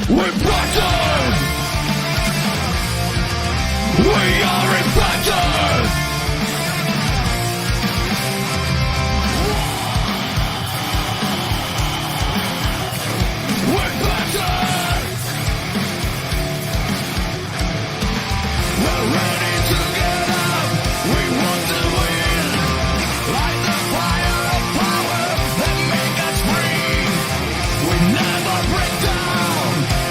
We're Bison! We are impacted! We're Bison! We're ready to get up! We want to win! Light the fire of power that make us free! We never break down!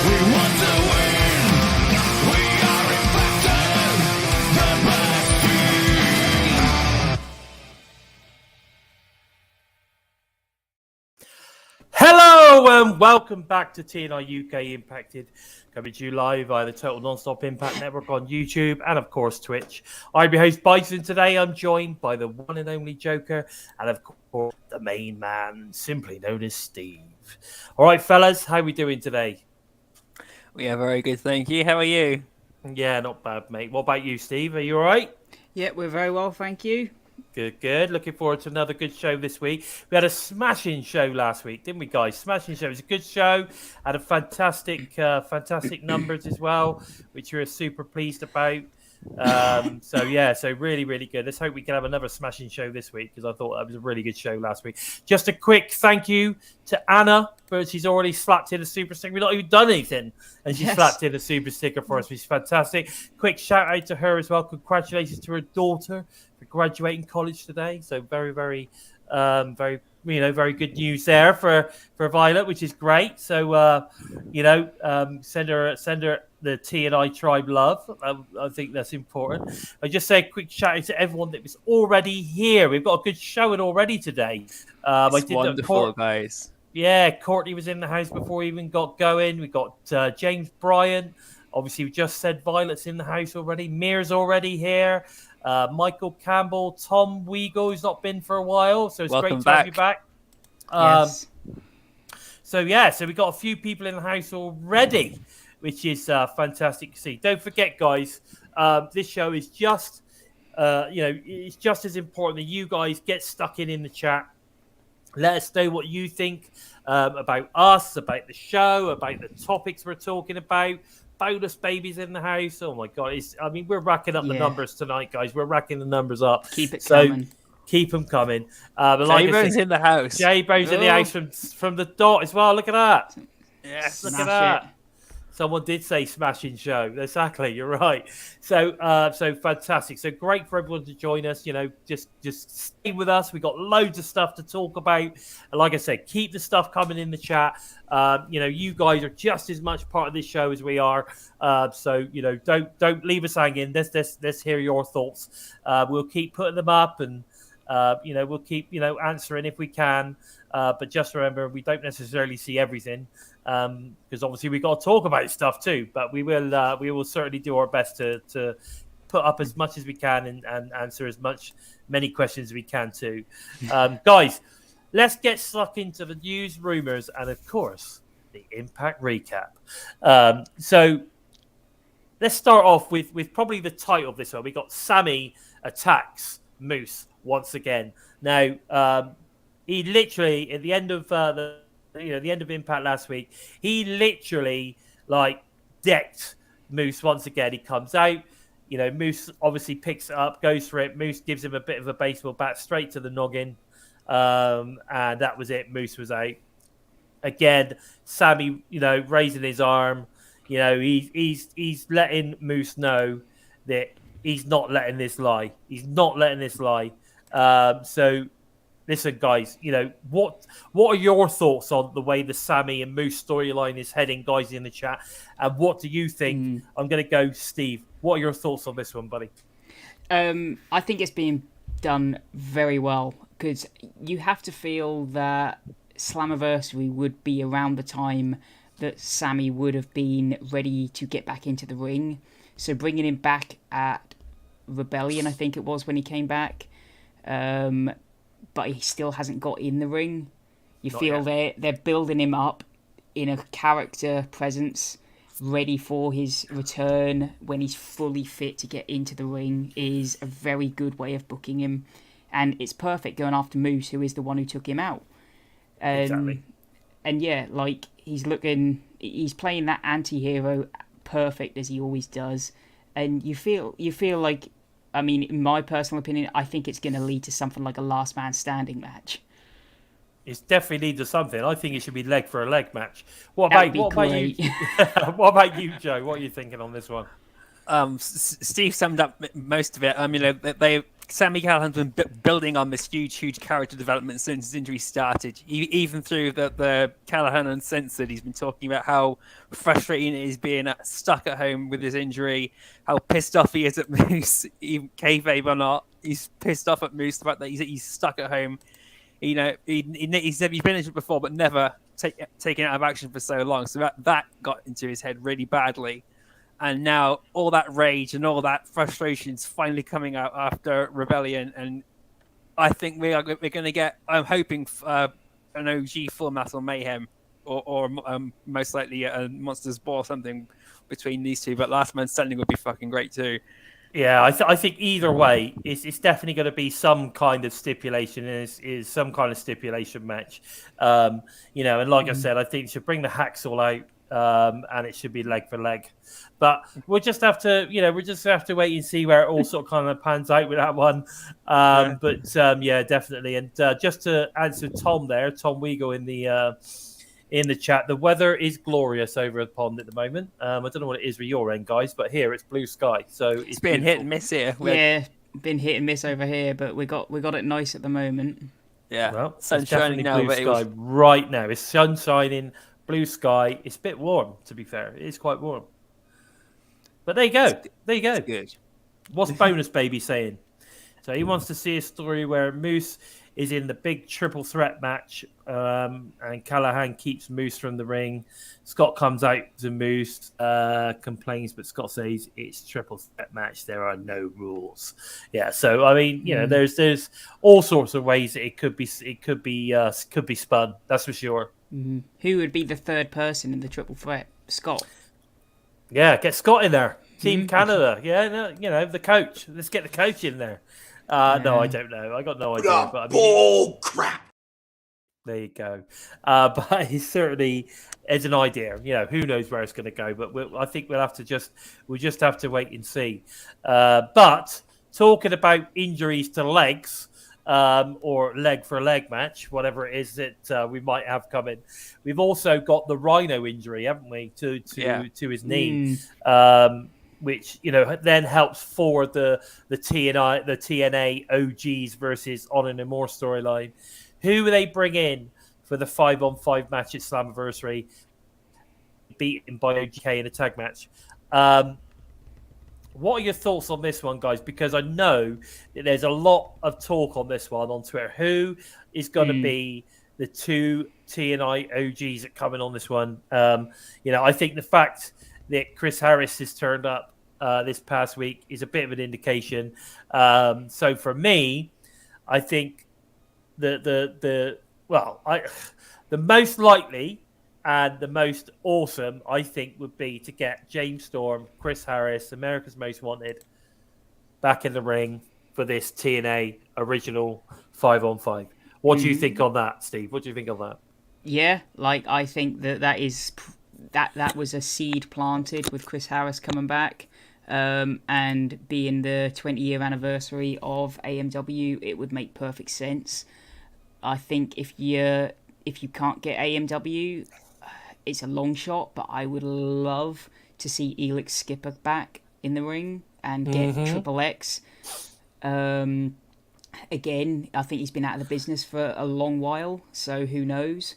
We want to win! We are impacted! The best team! Hello and welcome back to TNI-UK Impacted, coming to you live via the Total Nonstop Impact Network on YouTube and of course Twitch. I'm your host Bison. Today I'm joined by the one and only Joker and of course the main man, simply known as Steve. All right, fellas, how are we doing today? We are very good, thank you. How are you? Yeah, not bad, mate. What about you, Steve? Are you all right? Yeah, we're very well, thank you. Good, good. Looking forward to another good show this week. We had a smashing show last week, didn't we, guys? Smashing show. It was a good show. Had a fantastic numbers as well, which we were super pleased about. So really, really good. Let's hope we can have another smashing show this week because I thought that was a really good show last week. Just a quick thank you to Anna, but she's already slapped in a super sticker. We've not even done anything, and she slapped in a super sticker for us, which is fantastic. Quick shout out to her as well. Congratulations to her daughter for graduating college today. So very, very good news there for Violet, which is great. So send her the TNI tribe love. I think that's important. I just say a quick shout out to everyone that was already here. We've got a good showing already today. It's wonderful, guys. Yeah, Courtney was in the house before we even got going. We got James Bryant. Obviously, we just said Violet's in the house already. Mir's already here. Michael Campbell, Tom Weagle, who's not been for a while. So it's Welcome great to have you back. Yes. So we got a few people in the house already, which is fantastic to see. Don't forget, guys, this show is just, it's just as important that you guys get stuck in the chat. Let us know what you think about us, about the show, about the topics we're talking about. Bonus babies in the house. Oh my God. We're racking up the numbers tonight, guys. We're racking the numbers up. Keep it coming. Keep them coming. J-Bone's in the house. J-Bone's in the house from the dot as well. Look at that. Yes. Look at that. Someone did say smashing show. Exactly. You're right. So fantastic. So great for everyone to join us. Just stay with us. We got loads of stuff to talk about. And like I said, keep the stuff coming in the chat. You guys are just as much part of this show as we are. Don't leave us hanging. Let's hear your thoughts. We'll keep putting them up and we'll keep answering if we can. But just remember, we don't necessarily see everything. Because obviously we got to talk about stuff too, but we will certainly do our best to put up as much as we can and answer many questions as we can too. Guys, let's get stuck into the news, rumors, and of course the Impact recap. So let's start off with probably the title of this one. We got Sammy attacks Moose once again. Now he literally at the end of the end of Impact last week, he literally decked Moose once again. He comes out, Moose obviously picks it up, goes for it. Moose gives him a bit of a baseball bat straight to the noggin, and that was it. Moose was out again. Sammy, raising his arm, he's letting Moose know that he's not letting this lie. He's not letting this lie. Listen, guys, what are your thoughts on the way the Sammy and Moose storyline is heading, guys, in the chat? And what do you think? I'm going to go, Steve. What are your thoughts on this one, buddy? I think it's being done very well because you have to feel that Slammiversary would be around the time that Sammy would have been ready to get back into the ring. So bringing him back at Rebellion, I think it was when he came back. But he still hasn't got in the ring. You feel they're building him up in a character presence, ready for his return when he's fully fit to get into the ring is a very good way of booking him. And it's perfect going after Moose, who is the one who took him out. Exactly. And yeah, he's looking he's playing that anti-hero perfect as he always does, and you feel like, I mean, in my personal opinion, I think it's going to lead to something like a last man standing match. It's definitely leads to something. I think it should be leg for a leg match. What That about would you? be What about you, Joe? What are you thinking on this one? Steve summed up most of it. I mean, Sami Callihan's been building on this huge character development since his injury started. Even through the Callahan Uncensored, he's been talking about how frustrating it is being stuck at home with his injury, how pissed off he is at Moose, even kayfabe or not. He's pissed off at Moose about that he's stuck at home. You know, he said he's been injured before, but never taken out of action for so long. So that got into his head really badly. And now all that rage and all that frustration is finally coming out after Rebellion. And I think we're going to get, I'm hoping, an OG Full Metal Mayhem or most likely a Monsters Ball or something between these two. But Last Man Standing would be fucking great too. Yeah, I think either way, it's definitely going to be some kind of stipulation. Is some kind of stipulation match. You know, and like I said, I think you should bring the Hacksaw out, and it should be leg for leg. But we'll just have to, wait and see where it all sort of kind of pans out with that one. But yeah, definitely. And just to answer Tom Weagle in the chat, the weather is glorious over the pond at the moment. I don't know what it is with your end, guys, but here it's blue sky, so it's been beautiful. hit and miss here. Yeah, been hit and miss over here, but we got it nice at the moment. Yeah, well, sun's shining now, blue but sky right now. It's sun shining, blue sky. It's a bit warm, to be fair. It is quite warm. But there you go. There you go. Good. What's Bonus Baby saying? So he wants to see a story where Moose is in the big triple threat match, and Callahan keeps Moose from the ring. Scott comes out to Moose, complains, but Scott says it's triple threat match. There are no rules. Yeah, so I mean, you know, there's all sorts of ways that it could be spun. That's for sure. Mm-hmm. Who would be the third person in the triple threat? Scott. Yeah, get Scott in there. Team Canada. Yeah, no, you know, the coach. Let's get the coach in there. No, I don't know. I got no idea. But I mean, bull crap. There you go. But it certainly is an idea. You know, who knows where it's going to go? But I think we'll just have to wait and see. But talking about injuries to legs, or leg for leg match, whatever it is that we might have coming, we've also got the Rhino injury, haven't we? To his knee. Which, you know, then helps forward the TNA OGs versus Honor No More storyline. Who will they bring in for the 5-on-5 match at Slammiversary? Beaten by OGK in a tag match. What are your thoughts on this one, guys? Because I know that there's a lot of talk on this one on Twitter. Who is going to be the two TNI OGs that come in on this one? You know, I think the fact that Chris Harris has turned up this past week is a bit of an indication. So for me, I think the most likely and the most awesome, I think, would be to get James Storm, Chris Harris, America's Most Wanted, back in the ring for this TNA original 5-on-5. What do you think on that, Steve? What do you think of that? Yeah, like I think that was a seed planted with Chris Harris coming back, and being the 20-year anniversary of AMW, it would make perfect sense. I think if you can't get AMW, it's a long shot, but I would love to see Elix Skipper back in the ring and get Triple X. Again, I think he's been out of the business for a long while, so who knows?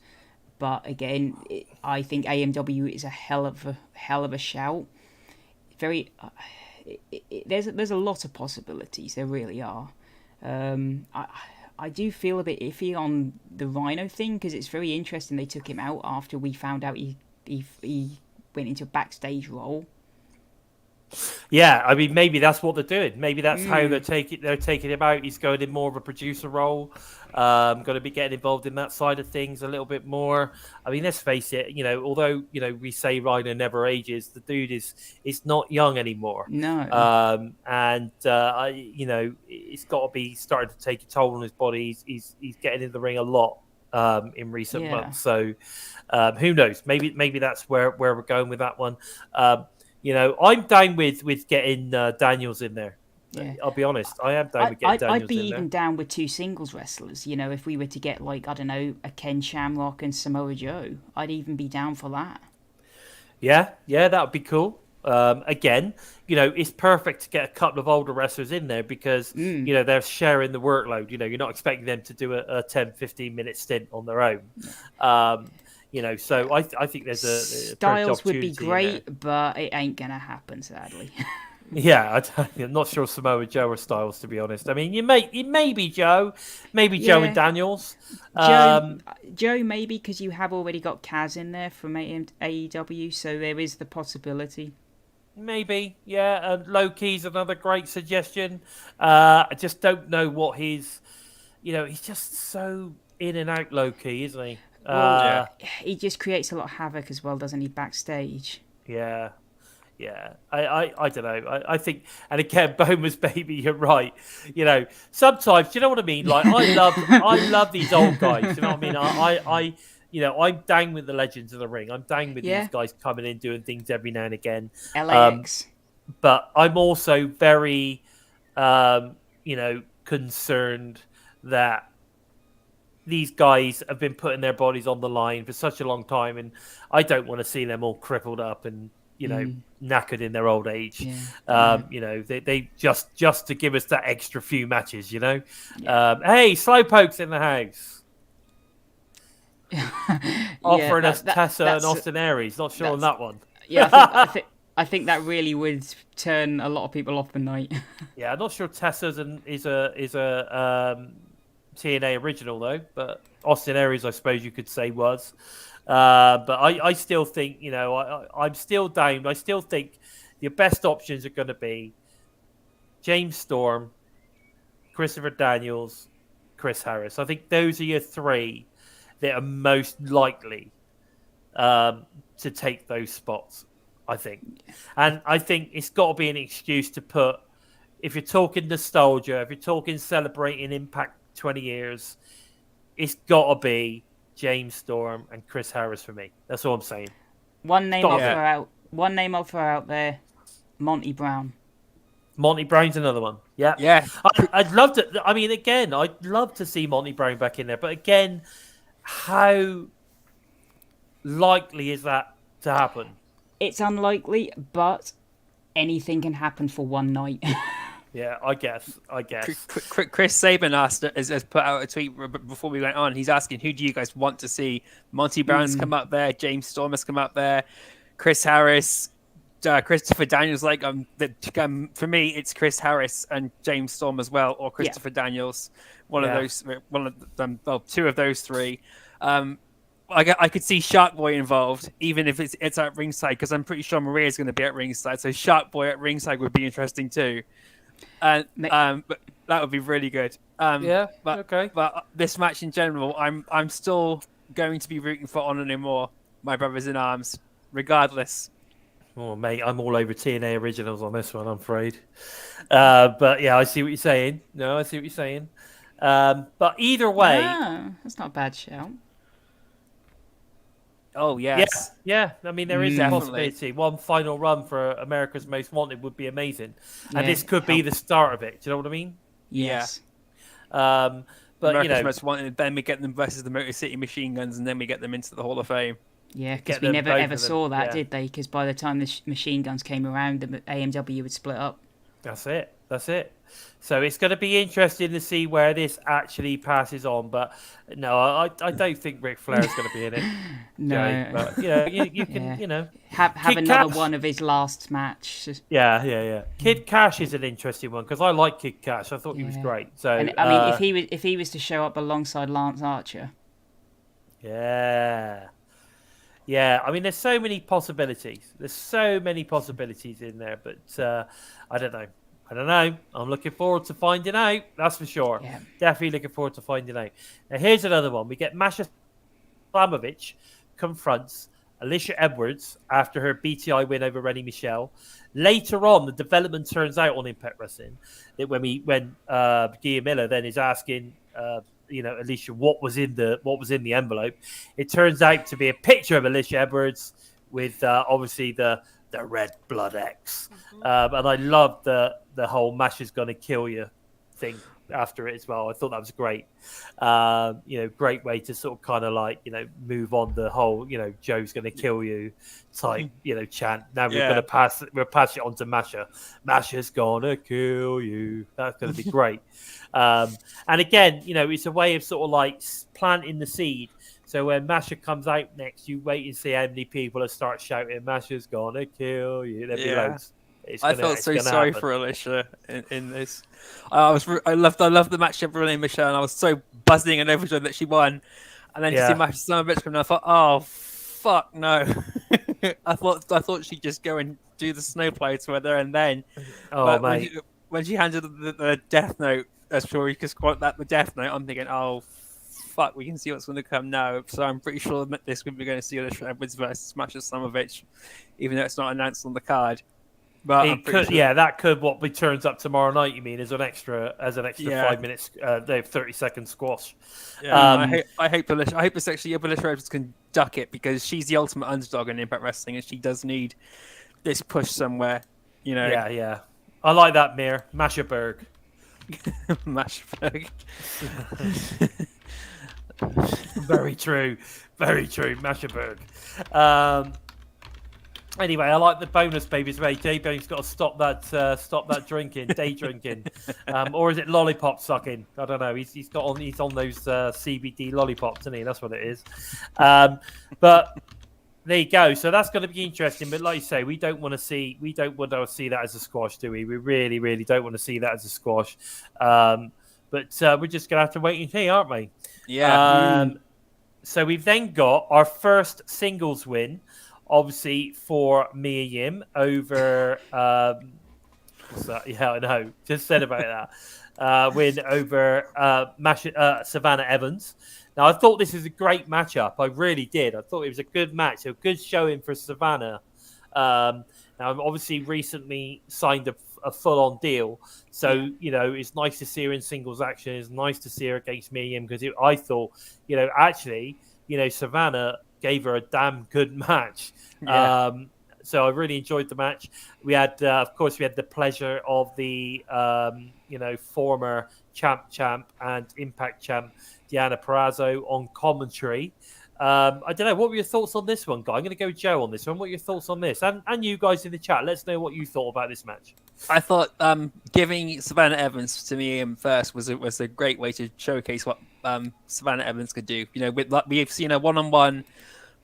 But again, I think AMW is a hell of a shout. There's a lot of possibilities. There really are. I do feel a bit iffy on the Rhino thing because it's very interesting they took him out after we found out he went into a backstage role. Yeah, I mean, maybe that's what they're doing. Maybe that's how they're taking him out. He's going in more of a producer role. Going to be getting involved in that side of things a little bit more. I mean, let's face it. You know, although we say Rhino never ages, the dude is not young anymore. No. And it's got to be starting to take a toll on his body. He's getting in the ring a lot. in recent Yeah. months. So who knows? Maybe that's where we're going with that one. I'm down with getting Daniels in there. Yeah. I'll be honest. I am down with getting I'd Daniels be in even there. down with 2 singles wrestlers. If we were to get I don't know, a Ken Shamrock and Samoa Joe, I'd even be down for that. Yeah, that would be cool. Again, it's perfect to get a couple of older wrestlers in there because, they're sharing the workload. You're not expecting them to do a 10, 15-minute stint on their own. So I think there's a Styles would be opportunity in there. great, but it ain't going to happen, sadly. Yeah, I'm not sure Samoa Joe or Styles, to be honest. I mean, it may be Joe, Joe and Daniels. Joe maybe, because you have already got Kaz in there from AEW, so there is the possibility. Maybe, yeah. Low Key's another great suggestion. I just don't know what he's just so in and out Low Key, isn't he? He just creates a lot of havoc as well, doesn't he, backstage? Yeah. I don't know. I think, and again, Boma's baby, you're right. Sometimes, you know what I mean? Like, I love these old guys. You know what I mean? I'm down with the legends of the ring. I'm down with these guys coming in, doing things every now and again. LAX. But I'm also very, concerned that these guys have been putting their bodies on the line for such a long time, and I don't want to see them all crippled up and knackered in their old age. They just to give us that extra few matches. Hey, Slowpoke's in the house. Offering us Tessa and Austin Aries. Not sure on that one. Yeah, I think that really would turn a lot of people off the night. Yeah, I'm not sure Tessa's is a TNA original though, but Austin Aries, I suppose you could say, was. But I still think, I'm still down. I still think your best options are going to be James Storm, Christopher Daniels, Chris Harris. I think those are your 3 that are most likely to take those spots, I think. And I think it's got to be an excuse to put, if you're talking nostalgia, if you're talking celebrating Impact 20 years, it's got to be James Storm and Chris Harris for me. That's all I'm saying. One name I'll throw out there, Monty Brown. Monty Brown's another one. Yeah. I'd love to. I mean, again, I'd love to see Monty Brown back in there. But again, how likely is that to happen? It's unlikely, but anything can happen for one night. Yeah, I guess. Chris Sabin has put out a tweet before we went on. He's asking, who do you guys want to see? Monty Brown's come up there. James Storm has come up there. Chris Harris, Christopher Daniels. For me, it's Chris Harris and James Storm as well, or Christopher Daniels. One of them. Well, 2 of those 3. I could see Shark Boy involved, even if it's at ringside, because I'm pretty sure Maria's going to be at ringside. So Shark Boy at ringside would be interesting too. But that would be really good. Okay. But this match in general, I'm still going to be rooting for Honor No More, my brothers in arms, regardless. Oh, mate, I'm all over TNA originals on this one, I'm afraid. But yeah, I see what you're saying. No, I see what you're saying. But either way, that's not a bad shout. Oh, yes. Yeah. I mean, there is a possibility. One final run for America's Most Wanted would be amazing. And this could be the start of it. Do you know what I mean? Yes. But, America's Most Wanted, then we get them versus the Motor City Machine Guns, and then we get them into the Hall of Fame. Yeah, because we never ever saw that, did they? Because by the time the Machine Guns came around, the AMW would split up. That's it. So it's going to be interesting to see where this actually passes on. But no, I don't think Ric Flair is going to be in it. No, but you can have another one of his last match. Yeah. Kid Cash is an interesting one because I like Kid Cash. I thought he was great. So and, I mean, if he was to show up alongside Lance Archer. Yeah. I mean, there's so many possibilities. There's so many possibilities in there, but I don't know. I'm looking forward to finding out. That's for sure. Yeah. Definitely looking forward to finding out. Now, here's another one. We get Masha Slamovich confronts Alicia Edwards after her BTI win over Rennie Michelle. Later on, the development turns out on Impact Wrestling that when Gia Miller then is asking Alicia, what was in the envelope. It turns out to be a picture of Alicia Edwards with obviously the red blood X, and I love the whole Masha's gonna kill you thing after it as well. I thought that was great. Great way to sort of kind of like move on the whole Joe's gonna kill you type chant. Now we'll pass it on to Masha. Masha's gonna kill you. That's gonna be great. And again, it's a way of sort of like planting the seed. So when Masha comes out next, you wait and see how many people start shouting, "Masha's gonna kill you." There'll be loads. I felt so sorry for Alicia in this. I loved the match of Renee Michelle, and I was so buzzing and overjoyed that she won. And then to see Masha Slammiversary come, I thought, oh fuck no! I thought she'd just go and do the snowplow to her there and then. Oh but mate! When she handed the death note, that's sure we just quote that the death note. I'm thinking, oh fuck, we can see what's going to come now. So I'm pretty sure that this we're going to see Alicia Edwards versus Masha Slamovich, even though it's not announced on the card. But it could, sure. That could what be turns up tomorrow night. You mean as an extra 5 minutes, 30-second squash? Yeah, I hope it's actually Alicia Edwards can duck it because she's the ultimate underdog in Impact Wrestling, and she does need this push somewhere. Yeah. I like that, Mir Mashaberg. Mashaberg. Very true, Mashaberg. Anyway, I like the bonus babies. Ray J-Bone's got to stop that drinking, day drinking, or is it lollipop sucking? I don't know. He's on those CBD lollipops, isn't he? That's what it is. But there you go. So that's going to be interesting. But like you say, we don't want to see that as a squash, do we? We really, really don't want to see that as a squash. But we're just going to have to wait and see, aren't we? Yeah. So we've then got our first singles win. Obviously, for Mia Yim over, what's that? Yeah, I know. Just said about that. Win over Savannah Evans. Now, I thought this was a great matchup. I really did. I thought it was a good match, a good showing for Savannah. Now, I've obviously recently signed a full-on deal, so it's nice to see her in singles action. It's nice to see her against Mia Yim because I thought, actually, Savannah gave her a damn good match. Yeah. So I really enjoyed the match. We had, of course, the pleasure of the, former champ and Impact champ Deanna Purrazzo on commentary. I don't know. What were your thoughts on this one, Guy? I'm going to go Joe on this one. What are your thoughts on this? And you guys in the chat, let's know what you thought about this match. I thought giving Savannah Evans to me first was a great way to showcase what Savannah Evans could do. We've seen her one-on-one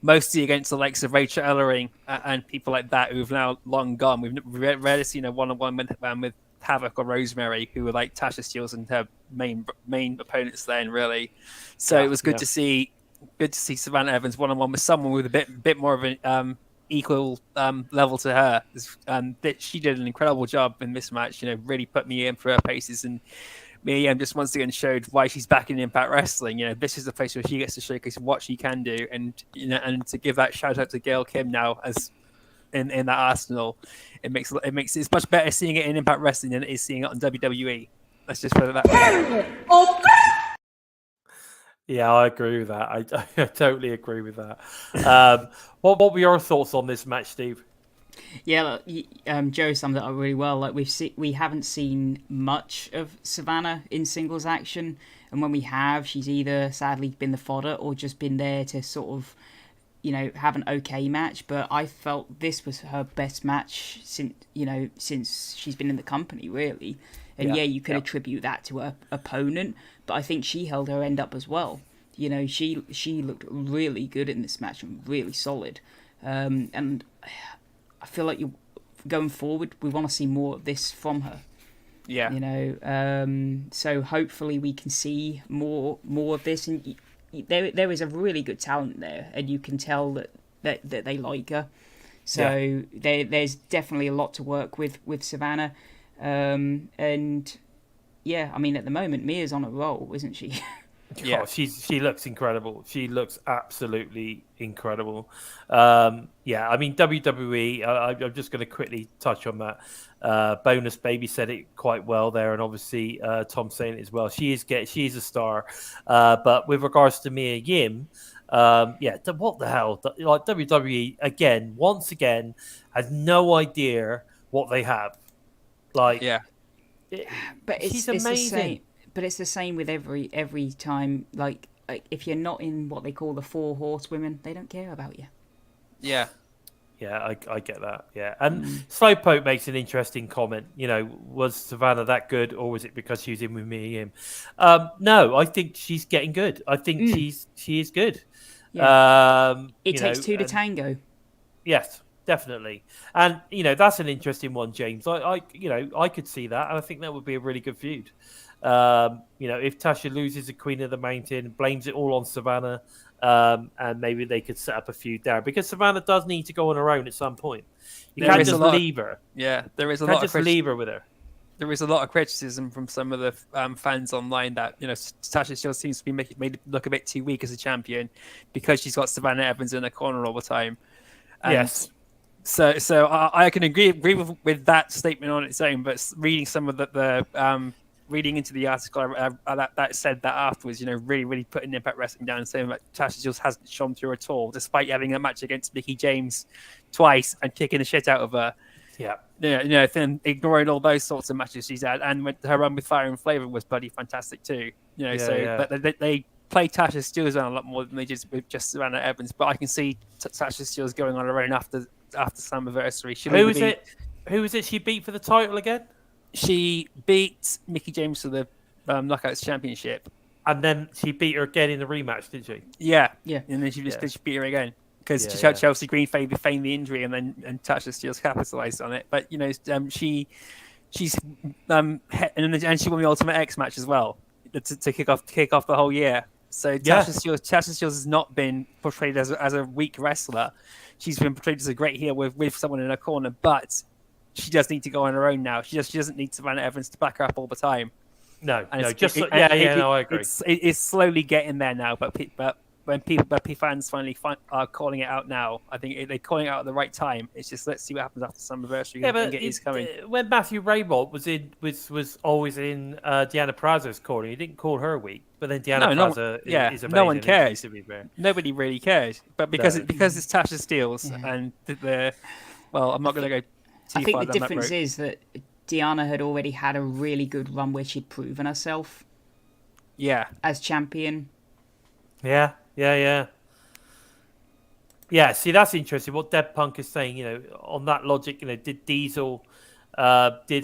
mostly against the likes of Rachel Ellering and people like that who've now long gone. We've rarely seen her one-on-one with Havoc or Rosemary, who were like Tasha Steelz and her main opponents then, really. So it was good to see Savannah Evans one-on-one with someone with a bit more of an equal level to her. That she did an incredible job in this match. Really put me in for her paces, and Mia Yim just once again showed why she's back in Impact Wrestling. This is the place where she gets to showcase what she can do, and and to give that shout out to Gail Kim now as in that arsenal. It makes it's much better seeing it in Impact Wrestling than it is seeing it on WWE. Let's just put it that way. Yeah, I agree with that. I totally agree with that. What were your thoughts on this match, Steve? Yeah, Joe summed it up really well. Like we haven't seen much of Savannah in singles action, and when we have, she's either sadly been the fodder or just been there to sort of, have an okay match. But I felt this was her best match since she's been in the company, really. And you could attribute that to her opponent, but I think she held her end up as well. She looked really good in this match and really solid. And I feel like going forward, we want to see more of this from her. Yeah. So hopefully we can see more of this. And there is a really good talent there, and you can tell that they like her. So there's definitely a lot to work with Savannah. And yeah, I mean, at the moment, Mia's on a roll, isn't she? Yeah. Oh, she looks incredible. She looks absolutely incredible. Yeah, I mean WWE. I'm just going to quickly touch on that. Bonus Baby said it quite well there, and obviously Tom saying it as well. She is a star. But with regards to Mia Yim, yeah, what the hell? Like WWE again, once again, has no idea what they have. Like, Yeah. But she's it's the amazing. same. But it's the same with every time. Like if you're not in what they call the four horsewomen, they don't care about you. Yeah. Yeah, I get that. Yeah, and Slowpoke makes an interesting comment. You know, was Savannah that good, or was it because she was in with me and him? No, I think she's getting good. I think she is good. Yeah. It You takes know, two to and- tango. Yes, definitely. And you know, that's an interesting one, James. I could see that, and I think that would be a really good feud. You know, if Tasha loses the Queen of the Mountain, blames it all on Savannah, and maybe they could set up a feud there because Savannah does need to go on her own at some point. You There can't is a just lot of- leave her. Yeah. There is a You can't lot of just leave her with her. there is a lot of criticism from some of the fans online that Tasha still seems to be made look a bit too weak as a champion because she's got Savannah Evans in the corner all the time. And Yes. So I can agree with that statement on its own, but reading some of the reading into the article that said that afterwards, really putting Impact Wrestling down and saying that Tasha just hasn't shone through at all, despite having a match against Mickie James twice and kicking the shit out of her. Yeah. Yeah, then ignoring all those sorts of matches she's had, and her run with Fire and Flavor was bloody fantastic too. They play Tasha Steelz on a lot more than they did with just Savannah Evans. But I can see Tasha Steelz going on her own after Slammiversary. Who was it she beat for the title again? She beat Mickie James for the Knockouts Championship. And then she beat her again in the rematch, did she? Yeah. Yeah. And then she beat her again. Because Yeah. Chelsea Green feigned the injury and Tasha Steelz capitalized on it. But she's and she won the Ultimate X match as well to kick off the whole year. So Tasha Steelz has not been portrayed as a weak wrestler. She's been portrayed as a great heel with someone in her corner, but she does need to go on her own now. She doesn't need Savannah Evans to back her up all the time. No, And no, I agree. It's slowly getting there now, but when fans finally are calling it out now, I think they're calling it out at the right time. It's just let's see what happens after Slammiversary. Yeah, but get his coming. When Matthew Raymond was always in Deanna Prazo's corner, he didn't call her weak. But then Deanna Prazo is amazing. No one cares. To be fair. Nobody really cares. But because it's Tasha Steelz Yeah. and I'm not going to go too I think far the down that difference road. is that Deanna had already had a really good run where she'd proven herself Yeah. as champion. Yeah. Yeah, see, that's interesting. What Deb Punk is saying, on that logic, did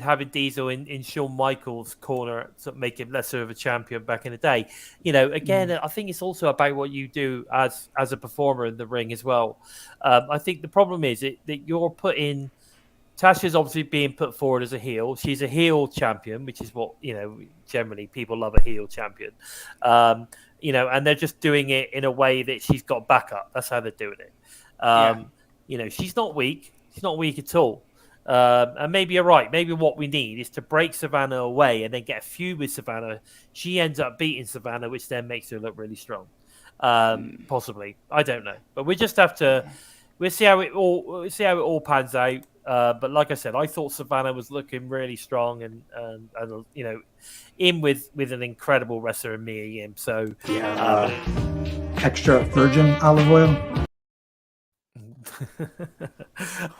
having Diesel in Shawn Michaels' corner sort of make him lesser of a champion back in the day? Again, I think it's also about what you do as a performer in the ring as well. I think the problem is that you're putting Tasha's obviously being put forward as a heel. She's a heel champion, which is what generally people love a heel champion. And they're just doing it in a way that she's got backup. That's how they're doing it. She's not weak. She's not weak at all. And maybe you're right. Maybe what we need is to break Savannah away and then get a feud with Savannah. She ends up beating Savannah, which then makes her look really strong. Possibly, I don't know. But we just have to. We'll see how it all pans out. But like I said, I thought Savannah was looking really strong and in with an incredible wrestler in Mia Yim. So Extra virgin olive oil.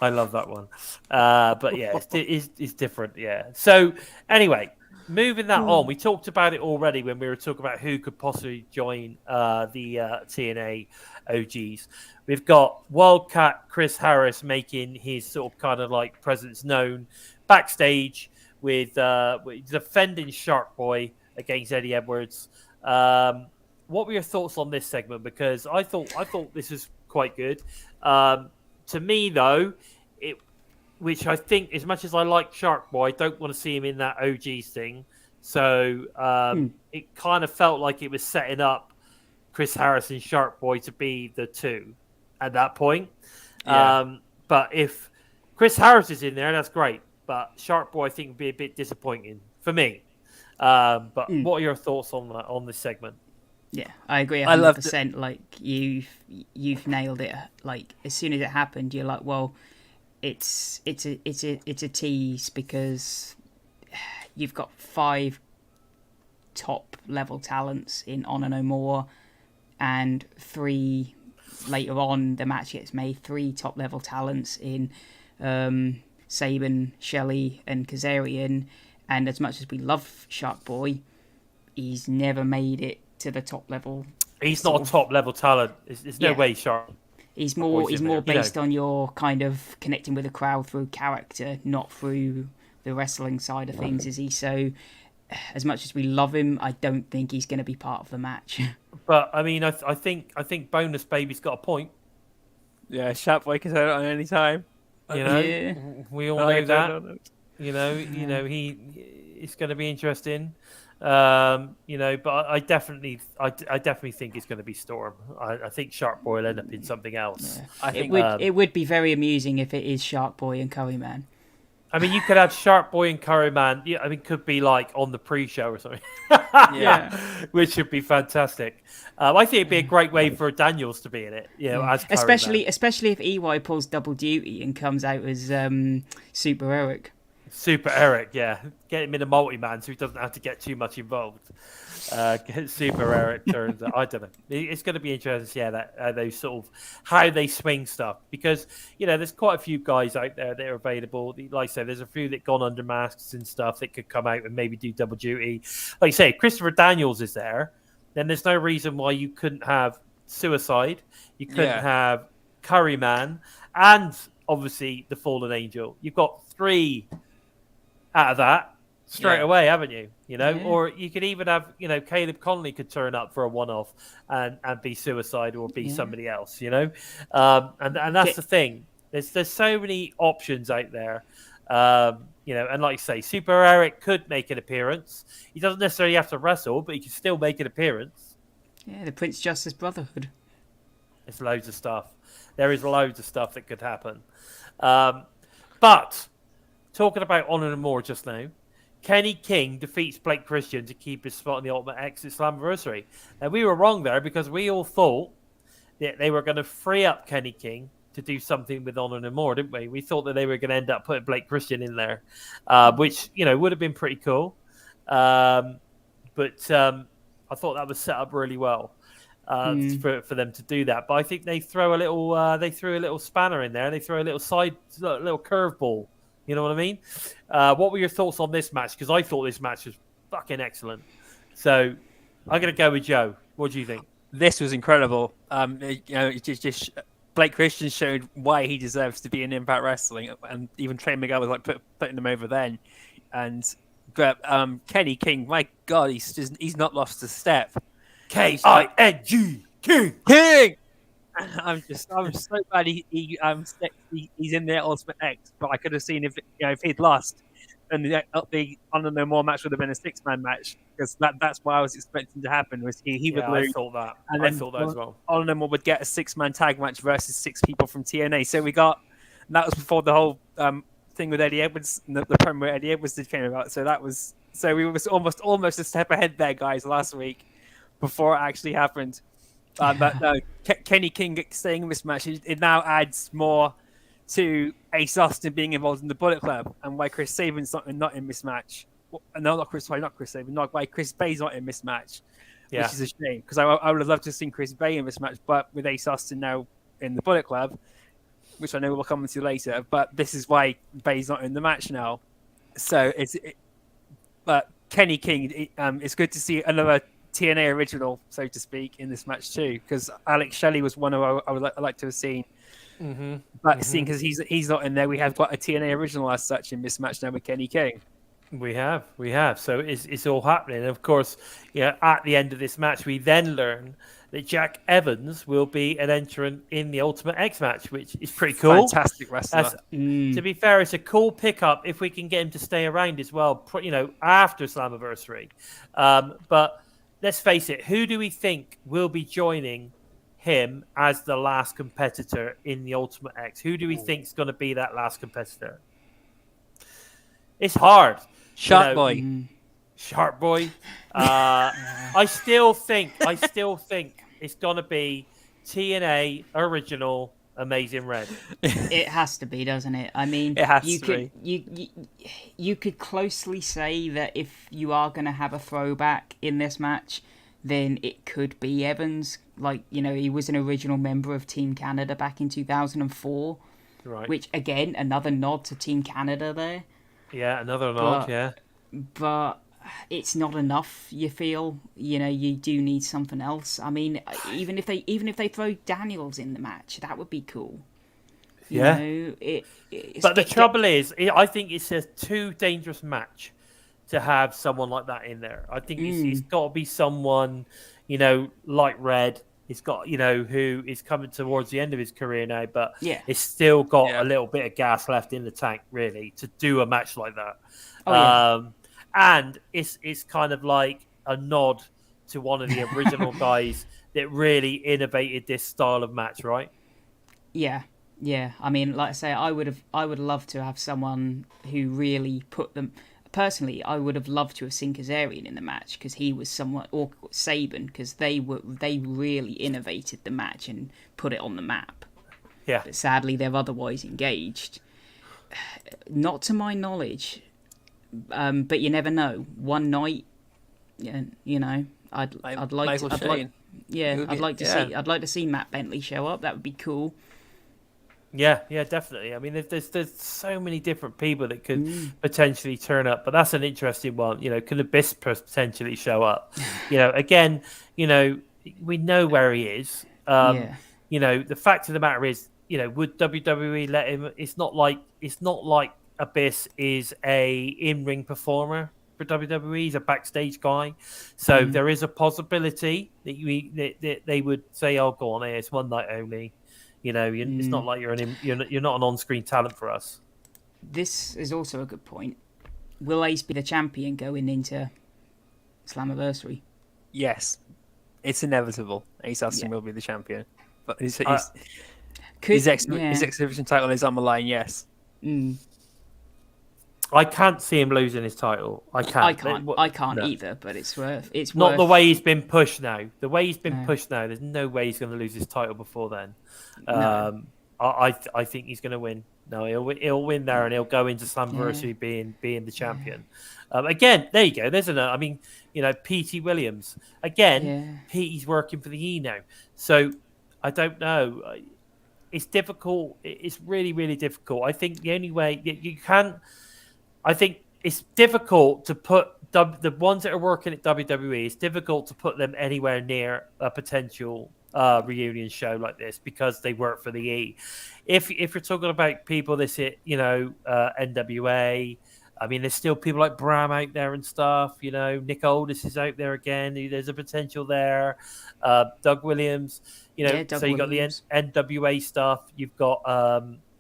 I love that one. But yeah, it's different. Yeah. So anyway, moving that on, we talked about it already when we were talking about who could possibly join the TNA OGs. We've got Wildcat Chris Harris making his sort of kind of like presence known backstage with defending Shark Boy against Eddie Edwards. What were your thoughts on this segment? Because I thought this was quite good. To me, though, which I think, as much as I like Shark Boy, I don't want to see him in that OGs thing. So it kind of felt like it was setting up Chris Harris and Shark Boy to be the two at that point. Yeah. But if Chris Harris is in there, that's great. But Shark Boy, I think, would be a bit disappointing for me. But what are your thoughts on this segment? Yeah, I agree I loved 100%. Like you've nailed it. Like as soon as it happened, you're like, well, it's a tease because you've got 5 top level talents in Honor No More, and 3 later on the match gets made. 3 top level talents in Saban, Shelley, and Kazarian. And as much as we love Shark Boy, he's never made it to the top level. He's not a top level talent. There's no way Shark. He's Boy's more in there, based on your kind of connecting with the crowd through character, not through the wrestling side of things, is he? So as much as we love him, I don't think he's going to be part of the match. But I mean, I think Bonus Baby's got a point. Yeah, Shark Boy can turn it on any time. You know, Yeah. we all know that. You know, it's going to be interesting. You know, but I definitely think it's going to be Storm. I think Shark Boy will end up in something else. Yeah. I think It would be very amusing if it is Shark Boy and Curryman. I mean, you could have Shark Boy and Curryman. Yeah, I mean, could be like on the pre-show or something. Yeah. Which would be fantastic. I think it'd be a great way for Daniels to be in it. You know, as Curryman. especially if EY pulls double duty and comes out as Super Eric. Super Eric, yeah. Get him in a multi-man so he doesn't have to get too much involved. Get Super Eric turns. I don't know. It's going to be interesting to see how that those sort of how they swing stuff, because you know there's quite a few guys out there that are available. Like I said, there's a few that gone under masks and stuff that could come out and maybe do double duty. Like I say, Christopher Daniels is there. Then there's no reason why you couldn't have Suicide. You couldn't have Curryman, and obviously the Fallen Angel. You've got 3 out of that straight away, haven't you? You know, or you could even have, you know, Caleb Conley could turn up for a one-off and be Suicide or be somebody else, you know, and that's the thing. There's so many options out there, you know, and like I say, Super Eric could make an appearance. He doesn't necessarily have to wrestle, but he can still make an appearance. Yeah, the Prince Justice Brotherhood. There's loads of stuff. There is loads of stuff that could happen, but. Talking about Honor and More just now, Kenny King defeats Blake Christian to keep his spot in the Ultimate X at Slammiversary. Now, we were wrong there because we all thought that they were going to free up Kenny King to do something with Honor and More, didn't we? We thought that they were going to end up putting Blake Christian in there, which, you know, would have been pretty cool. But I thought that was set up really well for them to do that. But I think they threw a little spanner in there. They threw a little curveball. You know what I mean? What were your thoughts on this match? Because I thought this match was fucking excellent. So I'm going to go with Joe. What do you think? This was incredible. You know, it just Blake Christian showed why he deserves to be in Impact Wrestling, and even Trey Miguel was like putting them over then. And Kenny King, my God, he's not lost a step. K-I-N-G King. I'm so glad he's in the Ultimate X, but I could have seen if he'd lost, and the Honor No More match would have been a 6-man match, because that's what I was expecting to happen. Was he would lose? I thought that. And I thought that as well. Honor No More would get a 6-man tag match versus 6 people from TNA. So that was before the whole thing with Eddie Edwards, the promo where Eddie Edwards came about. So we was almost a step ahead there, guys, last week before it actually happened. But no, Kenny King staying in this match, it now adds more to Ace Austin being involved in the Bullet Club, and why Chris Sabin's not in this match. No, not Chris Sabin. Not why Chris Bay's not in this match, which is a shame, because I would have loved to have seen Chris Bay in this match, but with Ace Austin now in the Bullet Club, which I know we'll come into later. But this is why Bay's not in the match now. So but Kenny King, it's good to see another TNA original, so to speak, in this match too, because Alex Shelley was one who I would like to have seen. But seeing because he's not in there, we have got a TNA original as such in this match now with Kenny King. We have. So it's all happening. And of course, at the end of this match, we then learn that Jack Evans will be an entrant in the Ultimate X match, which is pretty cool. Fantastic wrestler. To be fair, it's a cool pickup if we can get him to stay around as well, after Slammiversary. But let's face it, who do we think will be joining him as the last competitor in the Ultimate X? Who do we think is going to be that last competitor? It's hard. Shark Boy. Shark Boy. I still think it's gonna be TNA original Amazing Red. It has to be, doesn't it? I mean, It has you to could be. you could closely say that if you are going to have a throwback in this match, then it could be Evans. Like, you know, he was an original member of Team Canada back in 2004, Right. which again, another nod to Team Canada there. Yeah, another nod. Yeah. But it's not enough. You feel, you know, you do need something else. I mean, even if they throw Daniels in the match, that would be cool. You Yeah. know, it's, But the trouble is, I think it's a too dangerous match to have someone like that in there. I think it's got to be someone, you know, like Red. It's got, you know, who is coming towards the end of his career now, but Yeah. it's still got Yeah. a little bit of gas left in the tank, really, to do a match like that. Oh, yeah. And it's kind of like a nod to one of the original guys that really innovated this style of match, right? Yeah, yeah. I mean, like I say, I would love to have someone who really put them. Personally, I would have loved to have seen Kazarian in the match because he was somewhat, or Saban, because they really innovated the match and put it on the map. Yeah. But sadly, they're otherwise engaged. Not to my knowledge, but you never know. One night, you know, I'd like to, I'd like to see Matt Bentley show up. That would be cool. Yeah, definitely. I mean, there's so many different people that could potentially turn up, but that's an interesting one. You know, could Abyss potentially show up? You know, again, you know, we know where he is. You know, the fact of the matter is, you know, would WWE let him? It's not like Abyss is a in-ring performer for WWE. He's a backstage guy, so there is a possibility that they would say, "Oh, go on, it's one night only." You know, it's not like you're not an on-screen talent for us. This is also a good point. Will Ace be the champion going into Slammiversary? Yes, it's inevitable. Ace Austin will be the champion, but his exhibition title is on the line. Yes. I can't see him losing his title. I can't No. Either. But it's not the way he's been pushed now. The way he's been pushed now, there's no way he's going to lose his title before then. No. I think he's going to win. No, he'll win there, and he'll go into Slammiversary being the champion. Again, there you go. There's another. I mean, you know, P.T. Williams again. He's working for the E now, so I don't know. It's difficult. It's really, really difficult. I think the only way you can. I think it's difficult to put the ones that are working at WWE. It's difficult to put them anywhere near a potential reunion show like this because they work for the E. If you're talking about people that hit, you know, NWA, I mean, there's still people like Bram out there and stuff. You know, Nick Aldis is out there again. There's a potential there. Doug Williams. You know, so you got the NWA stuff. You've got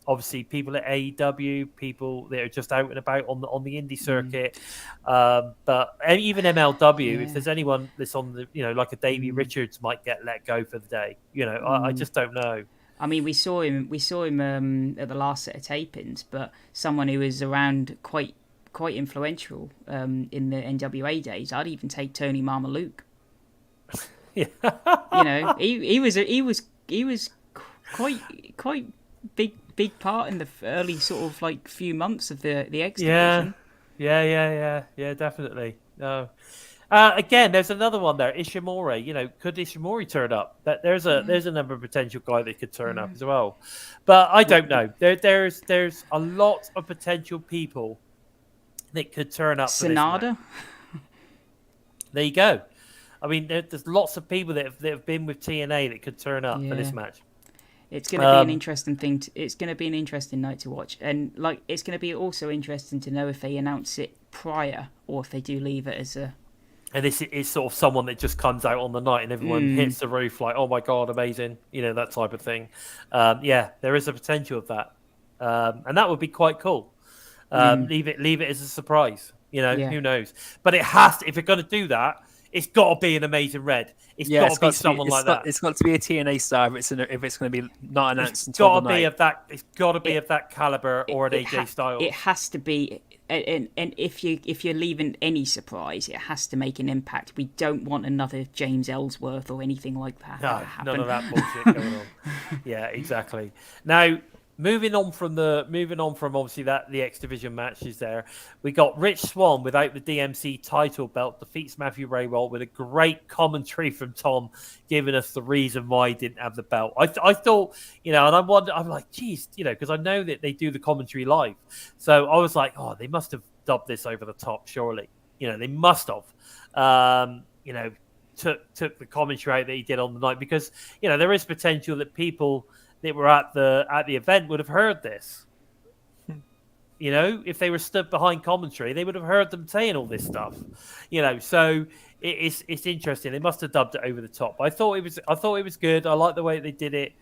obviously people at AEW, people that are just out and about on the indie circuit. But even MLW, if there's anyone that's on the, you know, like a Davey Richards might get let go for the day. You know, I just don't know. I mean, we saw him at the last set of tapings, but someone who was around quite influential in the NWA days. I'd even take Tony Marmaluke. Yeah. You know, he was quite big part in the early sort of like few months of the X division. Yeah, definitely. No. Again, there's another one there, Ishimori. You know, could Ishimori turn up? There's another potential guy that could turn up as well. But I don't know. There's a lot of potential people that could turn up. Sonada. There you go. I mean, there's lots of people that have been with TNA that could turn up for this match. It's going to be an interesting thing. It's going to be an interesting night to watch, and like it's going to be also interesting to know if they announce it prior or if they do leave it as a. And this is sort of someone that just comes out on the night and everyone hits the roof like, oh my God, amazing. You know, that type of thing. Yeah, there is a potential of that. And that would be quite cool. Leave it as a surprise. You know, who knows? But it has to, if you're going to do that, it's got to be an Amazing Red. It's got to be someone like that. It's got to be a TNA star if it's going to be not announced it's until got the to be night. It's got to be of that caliber or an AJ Styles. It has to be and if you're leaving any surprise, it has to make an impact. We don't want another James Ellsworth or anything like that. No, to happen. none of that bullshit going on. Yeah, exactly. Now, moving on from obviously the X Division matches there, we got Rich Swann without the DMC title belt defeats Matthew Raywalt with a great commentary from Tom, giving us the reason why he didn't have the belt. I thought, and I'm like, geez, because I know that they do the commentary live, so I was like, oh, they must have dubbed this over the top, surely. They must have. Took the commentary out that he did on the night, because there is potential that people that were at the event would have heard this. If they were stood behind commentary, they would have heard them saying all this stuff. So it's interesting. They must have dubbed it over the top. I thought it was good. I like the way they did it.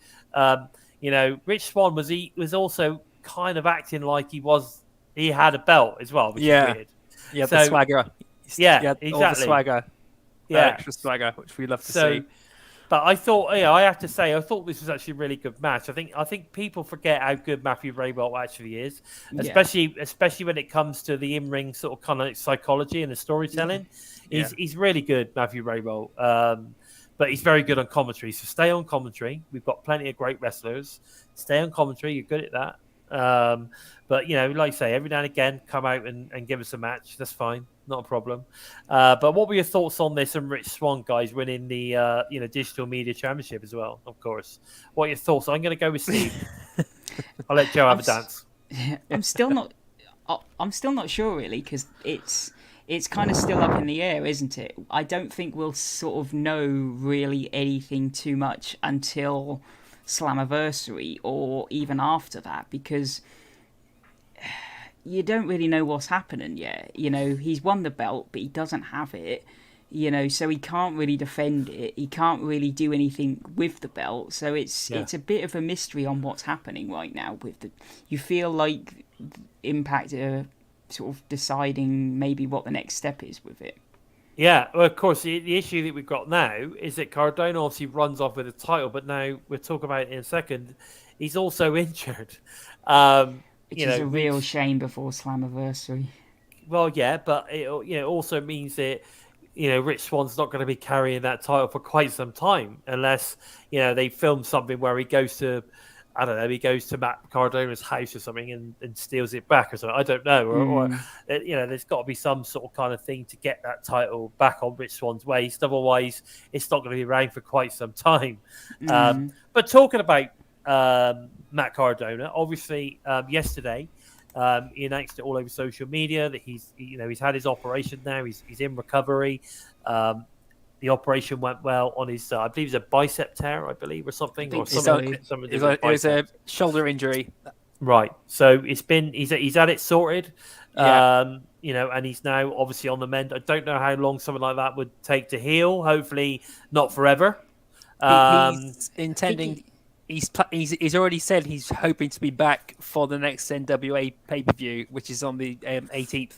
Rich Swann was also kind of acting like he had a belt as well, which is weird. Yeah, the swagger. Yeah, exactly. All the swagger. Yeah, extra swagger, which we love to see. But I thought, I have to say, I thought this was actually a really good match. I think people forget how good Matthew Raywalt actually is, especially when it comes to the in-ring sort of kind of psychology and the storytelling. He's really good, Matthew Raywalt. But he's very good on commentary. So stay on commentary. We've got plenty of great wrestlers. Stay on commentary. You're good at that. But like I say, every now and again, come out and give us a match. That's fine. Not a problem. But what were your thoughts on this and Rich Swann, guys, winning the Digital Media Championship as well, of course? What are your thoughts? I'm going to go with Steve. I'll let Joe have a dance. I'm still not sure, really, because it's kind of still up in the air, isn't it? I don't think we'll sort of know really anything too much until Slammiversary or even after that, because you don't really know what's happening yet. He's won the belt, but he doesn't have it. So he can't really defend it. He can't really do anything with the belt. So it's a bit of a mystery on what's happening right now. You feel like Impact are sort of deciding maybe what the next step is with it. Yeah, well, of course, the issue that we've got now is that Cardona obviously runs off with the title, but now we'll talk about it in a second. He's also injured. Which is a real shame before Slammiversary. Well, yeah, but it also means that Rich Swann's not going to be carrying that title for quite some time, unless they film something where he goes to Matt Cardona's house or something and steals it back or something. I don't know, or there's got to be some sort of kind of thing to get that title back on Rich Swann's waist. Otherwise, it's not going to be around for quite some time. But talking about Matt Cardona, obviously yesterday he announced it all over social media that he's had his operation now. He's in recovery. The operation went well on his I believe it's a bicep tear, or something. It was a shoulder injury. Right. So he's had it sorted. And he's now obviously on the mend. I don't know how long something like that would take to heal. Hopefully not forever. He's intending. He's already said he's hoping to be back for the next NWA pay-per-view, which is on the 18th.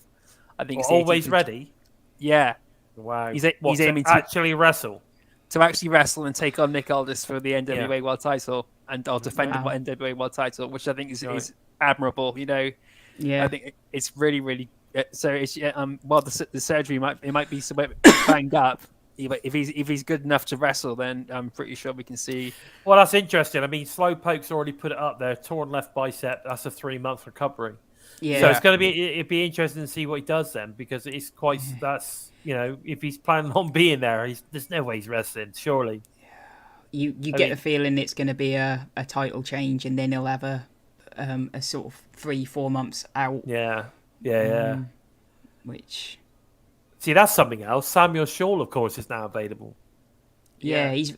I think. It's always 18th. Ready. Yeah. Wow. He's aiming to actually wrestle. To actually wrestle and take on Nick Aldis for the NWA World Title or defend the NWA World Title, which I think is admirable. Yeah. I think it's really, really. So it's while the surgery might be somewhat banged up. If he's good enough to wrestle, then I'm pretty sure we can see. Well, that's interesting. I mean, Slowpoke's already put it up there. Torn left bicep. That's a 3-month recovery. Yeah. So it'd be interesting to see what he does then, because it's quite. That's if he's planning on being there, there's no way he's wrestling. Surely. You get the feeling it's going to be a title change, and then he'll have a sort of 3-4 months out. Yeah. Which. See, that's something else. Samuel Shaw, of course, is now available. Yeah, he's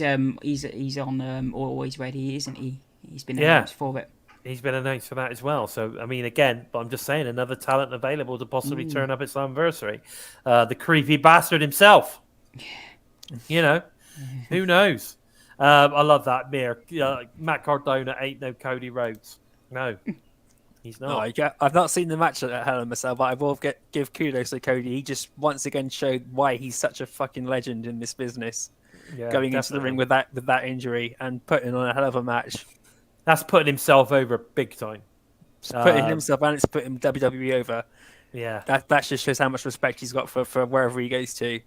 on Always Ready, isn't he? He's been announced for it. He's been announced for that as well. So, I mean, again, but I'm just saying, another talent available to possibly turn up at Slammiversary. The creepy bastard himself. Who knows? I love that, Mir. Matt Cardona ain't no Cody Rhodes. No. He's not. No, I've not seen the match at Hell in a Cell, but I will give kudos to Cody. He just once again showed why he's such a fucking legend in this business. Going into the ring with that injury and putting on a hell of a match. That's putting himself over big time. It's putting himself and it's putting WWE over. Yeah, That just shows how much respect he's got for wherever he goes to.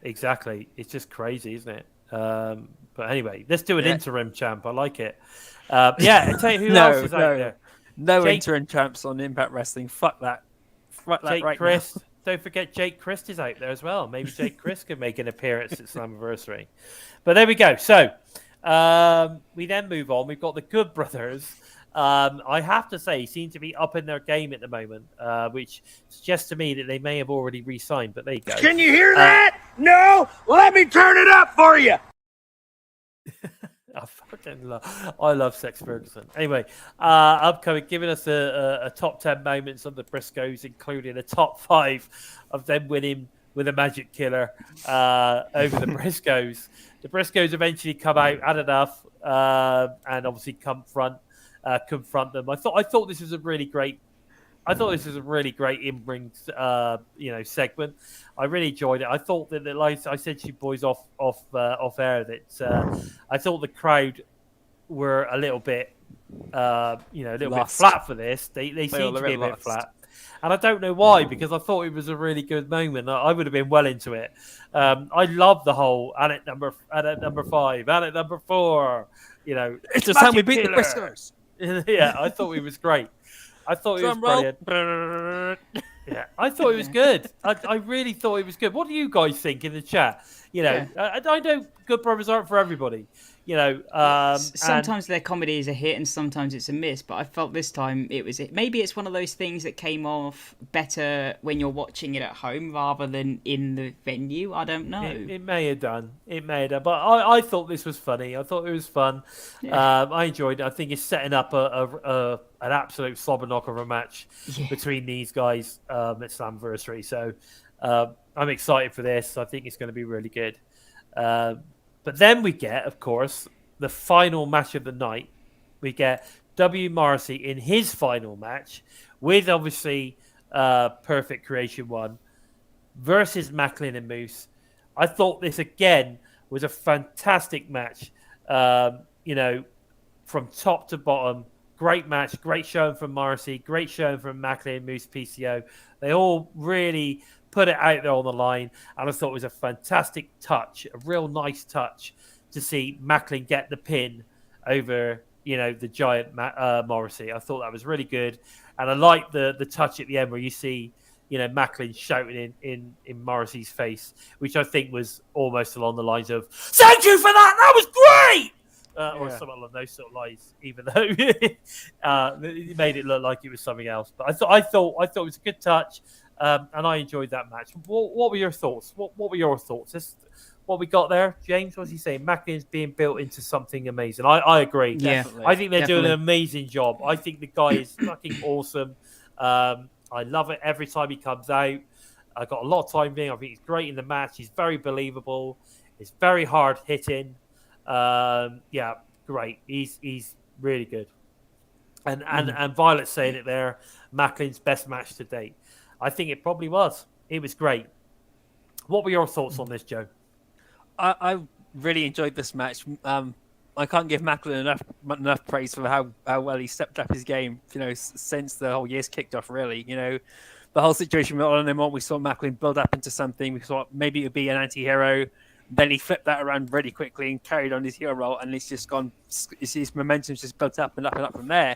exactly. It's just crazy, isn't it? But anyway, let's do an interim champ. I like it. Yeah, I tell you who else is out there. No Jake- interim champs on Impact Wrestling. Fuck that. Fuck that Jake right Christ. Don't forget Jake Christ is out there as well. Maybe Jake Christ can make an appearance at Slammiversary. But there we go. So we then move on. We've got the Good Brothers. I have to say, seem to be up in their game at the moment, which suggests to me that they may have already re-signed. But there you go. Can you hear that? No? Let me turn it up for you. I love Sex Ferguson. Anyway, upcoming, giving us a top 10 moments of the Briscoes, including a top 5 of them winning with a magic killer over the Briscoes. The Briscoes eventually come out, had enough, and obviously confront them. I thought this was a really great. I thought this was a really great in-ring, segment. I really enjoyed it. I thought that, like I said to you boys off air, that I thought the crowd were a little bit, bit flat for this. They seem to be a bit flat, and I don't know why, because I thought it was a really good moment. I would have been well into it. I love the whole and at number 5, and at number 4. It's the time we beat the Briscoes. Yeah, I thought it was great. I thought it was brilliant. Yeah, I thought it was good. I really thought it was good. What do you guys think in the chat? I know Good Brothers aren't for everybody. Sometimes their comedy is a hit and sometimes it's a miss, but I felt this time it was it. Maybe it's one of those things that came off better when you're watching it at home rather than in the venue. I don't know. It may have done. But I thought this was funny. I thought it was fun. Yeah. I enjoyed it. I think it's setting up an absolute slobber knocker of a match between these guys at Slammiversary. So I'm excited for this. I think it's going to be really good. But then we get, of course, the final match of the night. We get W. Morrissey in his final match with, obviously, Perfect Creation 1 versus Macklin and Moose. I thought this, again, was a fantastic match. From top to bottom. Great match. Great showing from Morrissey. Great showing from Macklin and Moose PCO. They all really put it out there on the line, and I thought it was a fantastic touch, a real nice touch to see Macklin get the pin over, the giant Morrissey. I thought that was really good, and I liked the touch at the end where you see, Macklin shouting in Morrissey's face, which I think was almost along the lines of "Thank you for that. That was great." Or something along those sort of lines, even though it made it look like it was something else. But I thought it was a good touch. And I enjoyed that match. What were your thoughts? What were your thoughts? What we got there, James? What's he saying? Macklin's being built into something amazing. I agree. Yeah, I think they're doing an amazing job. I think the guy is fucking awesome. I love it every time he comes out. I got a lot of time being. I think he's great in the match. He's very believable. He's very hard hitting. Great. He's really good. And Violet's saying it there. Macklin's best match to date. I think it probably was. It was great. What were your thoughts on this, Joe? I really enjoyed this match. I can't give Macklin enough praise for how well he stepped up his game. Since the whole year's kicked off. Really, the whole situation with on him on, we saw Macklin build up into something. We thought maybe it would be an anti-hero. Then he flipped that around really quickly and carried on his hero role, and it's just gone. His momentum's just built up and up and up from there.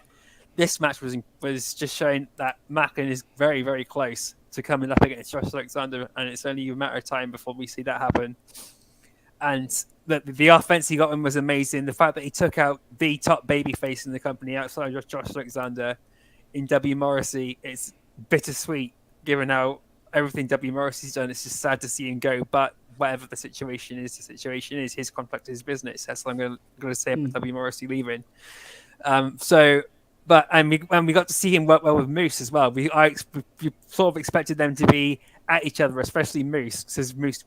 This match was just showing that Macklin is very, very close to coming up against Josh Alexander, and it's only a matter of time before we see that happen. And the offense he got him was amazing. The fact that he took out the top babyface in the company outside of Josh Alexander in W. Morrissey, it's bittersweet given how everything W. Morrissey's done. It's just sad to see him go, but whatever the situation is, his contract is his business. That's what I'm going to say about W. Morrissey leaving. And we got to see him work well with Moose as well. We sort of expected them to be at each other, especially Moose, because Moose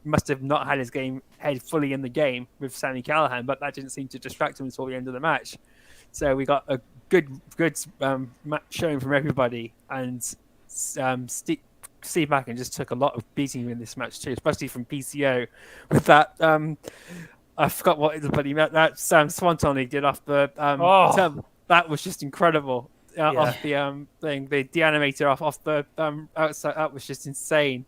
must have not had his head fully in the game with Sami Callihan, but that didn't seem to distract him until the end of the match. So we got a good match showing from everybody, and Steve Macklin just took a lot of beating in this match too, especially from PCO with that. I forgot what the bloody that Swanton he did off the that was just incredible. Off the thing, the animator off the outside, that was just insane.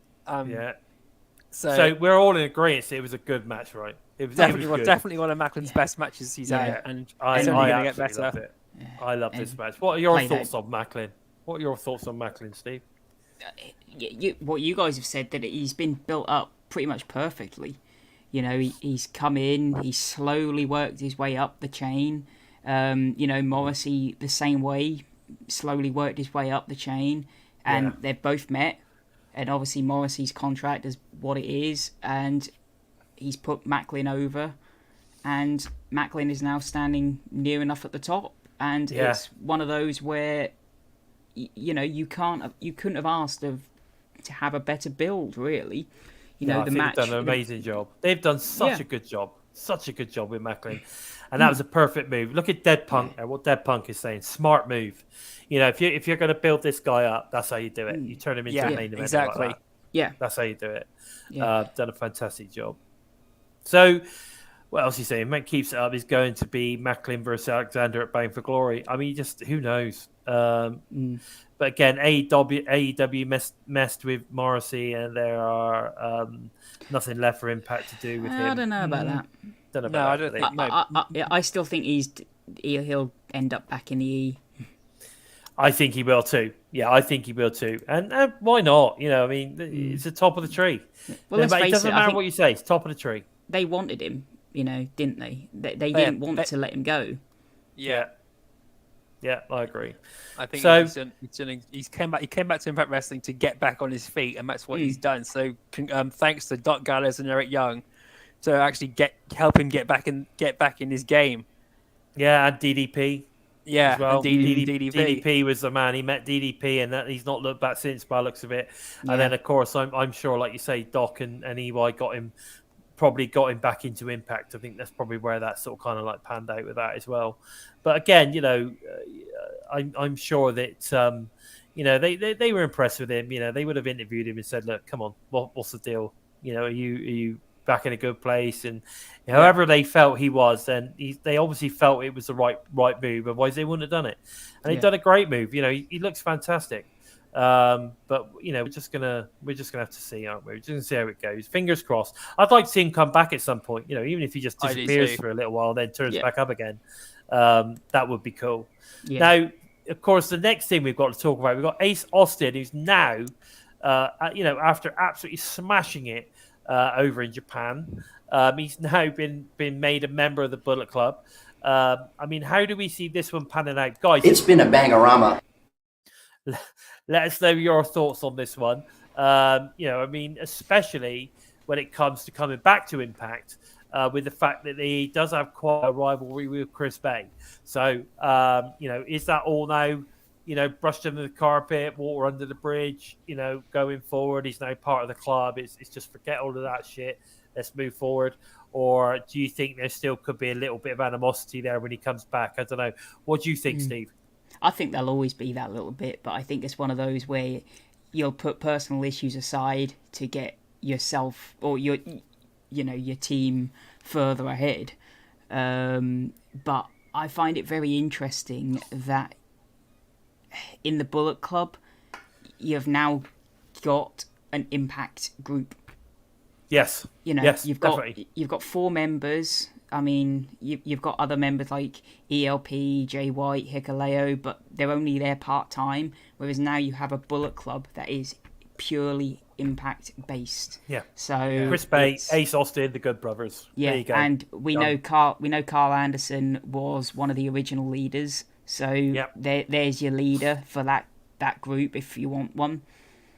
So we're all in agreement. It was a good match, right? It was definitely one of Macklin's best matches he's had, and it's only going to get better. Love it. I love this match. What are your thoughts on Macklin? What are your thoughts on Macklin, Steve? What you guys have said, that he's been built up pretty much perfectly. You know, he's come in, he's slowly worked his way up the chain. You know, Morrissey the same way, slowly worked his way up the chain, and they've both met. And obviously Morrissey's contract is what it is, and he's put Macklin over, and Macklin is now standing near enough at the top. And it's one of those where, you know, you couldn't have asked to have a better build, really. You know, the match. They've done an amazing job. They've done such a good job with Macklin, and that was a perfect move. Look at Dead Punk and what Dead Punk is saying. Smart move. You know, if you're going to build this guy up, that's how you do it. You turn him into a main event. Exactly. Like that. Yeah, that's how you do it. Done a fantastic job. So, what else are you saying? Matt keeps it up. Is going to be Macklin versus Alexander at Bound for Glory. I mean, just who knows? But again, AEW messed with Morrissey, and there are nothing left for Impact to do with him. I don't know about that. I don't think. I still think he'll end up back in the E. I think he will too. Yeah, I think he will too. And why not? You know, I mean, it's the top of the tree. Well, let's face it doesn't matter what you say. It's top of the tree. They wanted him, you know, didn't they? They didn't want to let him go. Yeah, I agree. I think he's came back to Impact Wrestling to get back on his feet, and that's what he's done. So thanks to Doc Gallows and Eric Young to actually help him get back in his game. Yeah, and DDP. Yeah, as well. DDP. DDP was the man. He met DDP, and he's not looked back since, by the looks of it. Yeah. And then, of course, I'm sure, like you say, Doc and EY probably got him back into Impact. I think that's probably where that sort of kind of like panned out with that as well. But again, you know, I'm sure that you know, they were impressed with him. You know, they would have interviewed him and said, "Look, come on, what's the deal? You know, are you back in a good place?" And however they felt he was, then they obviously felt it was the right move. Otherwise, they wouldn't have done it. And they've done a great move. You know, he looks fantastic. But you know, we're just gonna have to see, aren't we? We're just gonna see how it goes. Fingers crossed. I'd like to see him come back at some point. You know, even if he just disappears for a little while, then turns back up again. That would be cool. Yeah. Now, of course, the next thing we've got to talk about, we've got Ace Austin, who's now, you know, after absolutely smashing it over in Japan, he's now been made a member of the Bullet Club. I mean, how do we see this one panning out, guys? It's been a bangorama. Let us know your thoughts on this one. You know, I mean, especially when it comes to coming back to Impact, with the fact that he does have quite a rivalry with Chris Bay. So, you know, is that all now, you know, brushed under the carpet, water under the bridge, you know, going forward? He's now part of the club. It's just forget all of that shit. Let's move forward. Or do you think there still could be a little bit of animosity there when he comes back? I don't know. What do you think, Steve? I think there'll always be that little bit, but I think it's one of those where you'll put personal issues aside to get yourself or your team further ahead. But I find it very interesting that in the Bullet Club, you've now got an Impact group. Yes. You know, yes, you've got 4 members. I mean, you've got other members like ELP, Jay White, Hikuleo, but they're only there part-time, whereas now you have a Bullet Club that is purely Impact-based. Yeah. So Chris Bay, Ace Austin, the Good Brothers. Yeah, there you go. And we know Carl Anderson was one of the original leaders, so there's your leader for that group if you want one.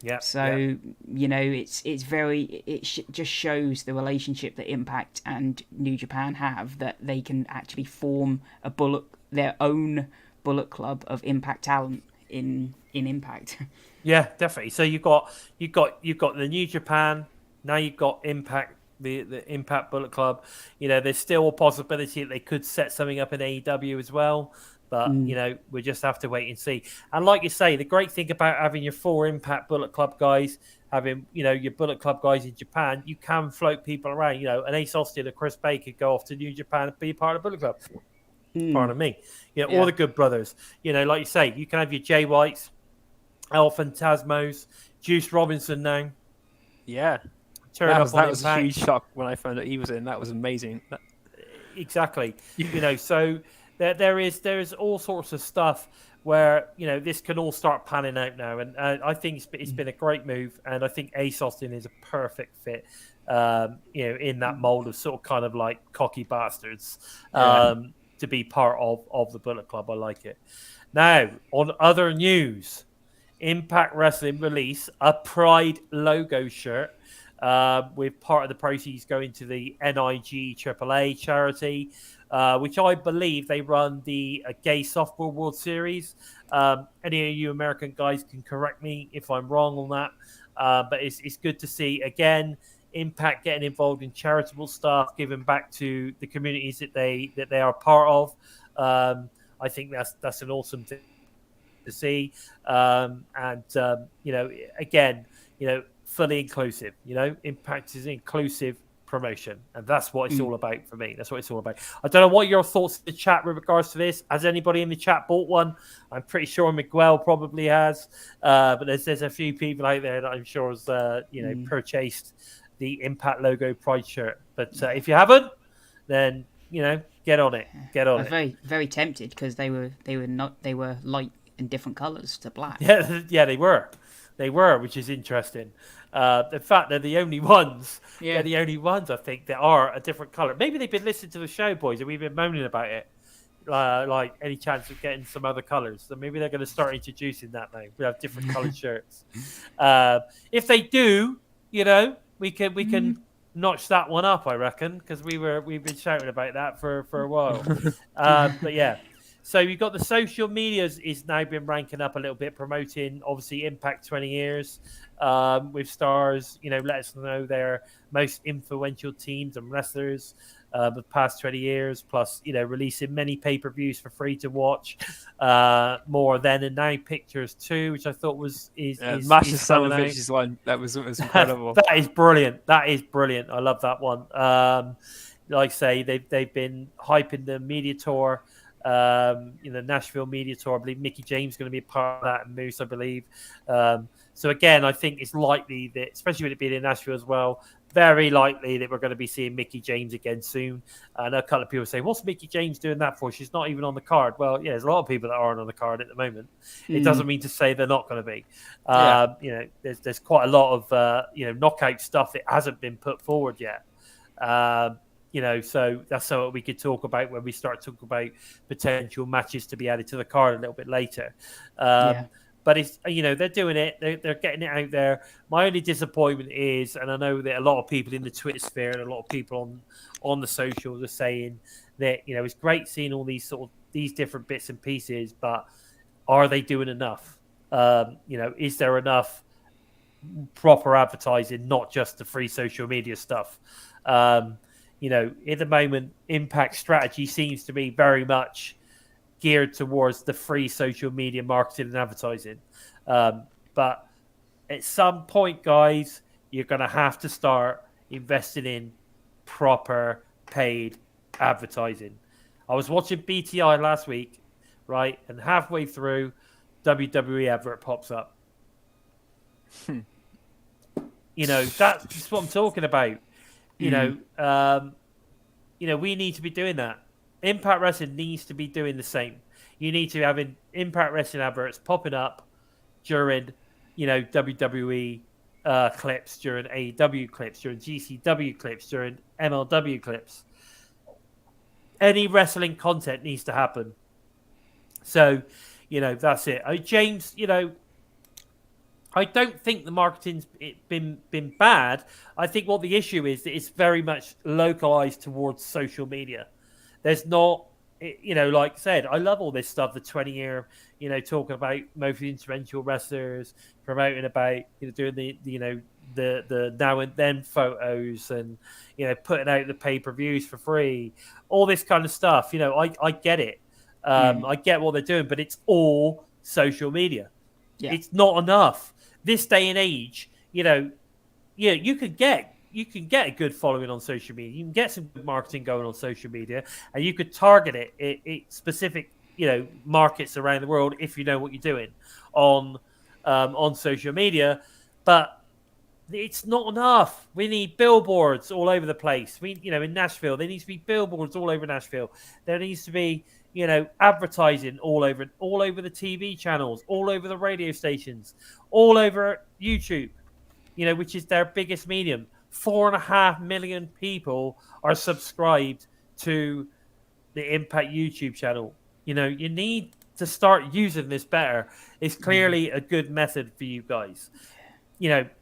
Yeah. So you know, just shows the relationship that Impact and New Japan have, that they can actually form their own Bullet Club of Impact talent in Impact. Yeah, definitely. So you've got the New Japan, now you've got Impact, the Impact Bullet Club. You know, there's still a possibility that they could set something up in AEW as well. But, you know, we just have to wait and see. And like you say, the great thing about having your 4 Impact Bullet Club guys, having, you know, your Bullet Club guys in Japan, you can float people around. You know, an Ace Austin or Chris Bay could go off to New Japan and be part of the Bullet Club. Pardon me. All the good brothers. Like you say, you can have your Jay Whites, El Phantasmos, Juice Robinson now. Yeah. Turn That up was, on that was a Impact. huge shock when I found out he was in. That was amazing. Exactly. So there is all sorts of stuff where this can all start panning out now, and I think it's been a great move, and I think Ace Austin is a perfect fit. In that mold of sort of kind of like cocky bastards to be part of the Bullet Club. I like it. Now, on other news, Impact Wrestling release a Pride logo shirt with part of the proceeds going to the NIG AAA charity, which I believe they run the Gay Softball World Series. Any of you American guys can correct me if I'm wrong on that, but it's good to see, again, Impact getting involved in charitable stuff, giving back to the communities that they are part of. I think that's an awesome thing to see, again, fully inclusive. Impact is an inclusive promotion, and that's what it's all about for me. That's what it's all about. I don't know what your thoughts in the chat with regards to this. Has anybody in the chat bought one? I'm pretty sure Miguel probably has, but there's a few people out there that I'm sure has purchased the Impact logo Pride shirt. But if you haven't, then get on it. I'm very, very tempted because they were light in different colours to black. Yeah, they were, which is interesting. In fact, they're the only ones. Yeah. They're the only ones I think that are a different colour. Maybe they've been listening to the show, boys, and we've been moaning about it. Like any chance of getting some other colours. So maybe they're going to start introducing that now. We have different coloured shirts. If they do, we can notch that one up, I reckon, because we've been shouting about that for a while. But yeah. So you've got the social medias is now been ranking up a little bit, promoting obviously Impact 20 years with stars, let us know their most influential teams and wrestlers the past 20 years, plus, releasing many pay-per-views for free to watch, more then and now pictures too, which I thought is Masha Slamovich's one. That was incredible. That is brilliant. I love that one. Like I say, they've been hyping the media tour. Nashville media tour. I believe Mickey James is going to be a part of that, and Moose, I believe. So again, I think it's likely that, especially with it being in Nashville as well, very likely that we're going to be seeing Mickey James again soon. I know a couple of people say, what's Mickey James doing that for? She's not even on the card. Well, yeah, there's a lot of people that aren't on the card at the moment. It doesn't mean to say they're not going to be. There's quite a lot of knockout stuff that hasn't been put forward yet. So that's something we could talk about when we start talking about potential matches to be added to the card a little bit later. But it's they're doing it, they're getting it out there. My only disappointment is, and I know that a lot of people in the Twitter sphere and a lot of people on the socials are saying that it's great seeing all these different bits and pieces, but are they doing enough? Is there enough proper advertising, not just the free social media stuff? At the moment, Impact strategy seems to be very much geared towards the free social media marketing and advertising. But at some point, guys, you're going to have to start investing in proper paid advertising. I was watching BTI last week, right? And halfway through, WWE advert pops up. That's what I'm talking about. We need to be doing that. Impact Wrestling needs to be doing the same. You need to have Impact Wrestling adverts popping up during, WWE clips, during AEW clips, during GCW clips, during MLW clips. Any wrestling content needs to happen. So, that's it. James, I don't think the marketing's been bad. I think what the issue is that it's very much localized towards social media. There's not, like I said, I love all this stuff, the 20-year, talking about most influential wrestlers, promoting about, doing the now and then photos and, putting out the pay-per-views for free, all this kind of stuff. I get it. I get what they're doing, but it's all social media. Yeah. It's not enough. This day and age, you could get you can get a good following on social media. You can get some good marketing going on social media, and you could target it specific, markets around the world if you know what you're doing on social media. But it's not enough. We need billboards all over the place. In Nashville, there needs to be billboards all over Nashville. There needs to be, advertising all over the TV channels, all over the radio stations, all over YouTube, which is their biggest medium. 4.5 million people are subscribed to the Impact YouTube channel. You need to start using this better. It's clearly a good method for you guys.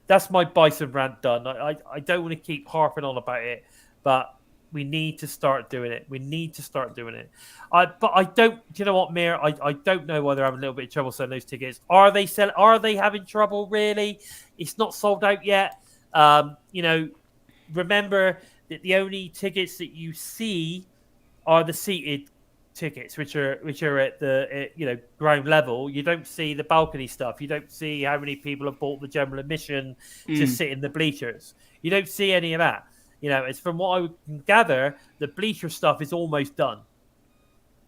That's my Bison rant done. I don't want to keep harping on about it, but we need to start doing it. But I don't. Do you know what, Mir? I don't know why they're having a little bit of trouble selling those tickets. Are they having trouble? Really? It's not sold out yet. Remember that the only tickets that you see are the seated tickets, which are at the ground level. You don't see the balcony stuff. You don't see how many people have bought the general admission to sit in the bleachers. You don't see any of that. It's from what I can gather, the bleacher stuff is almost done.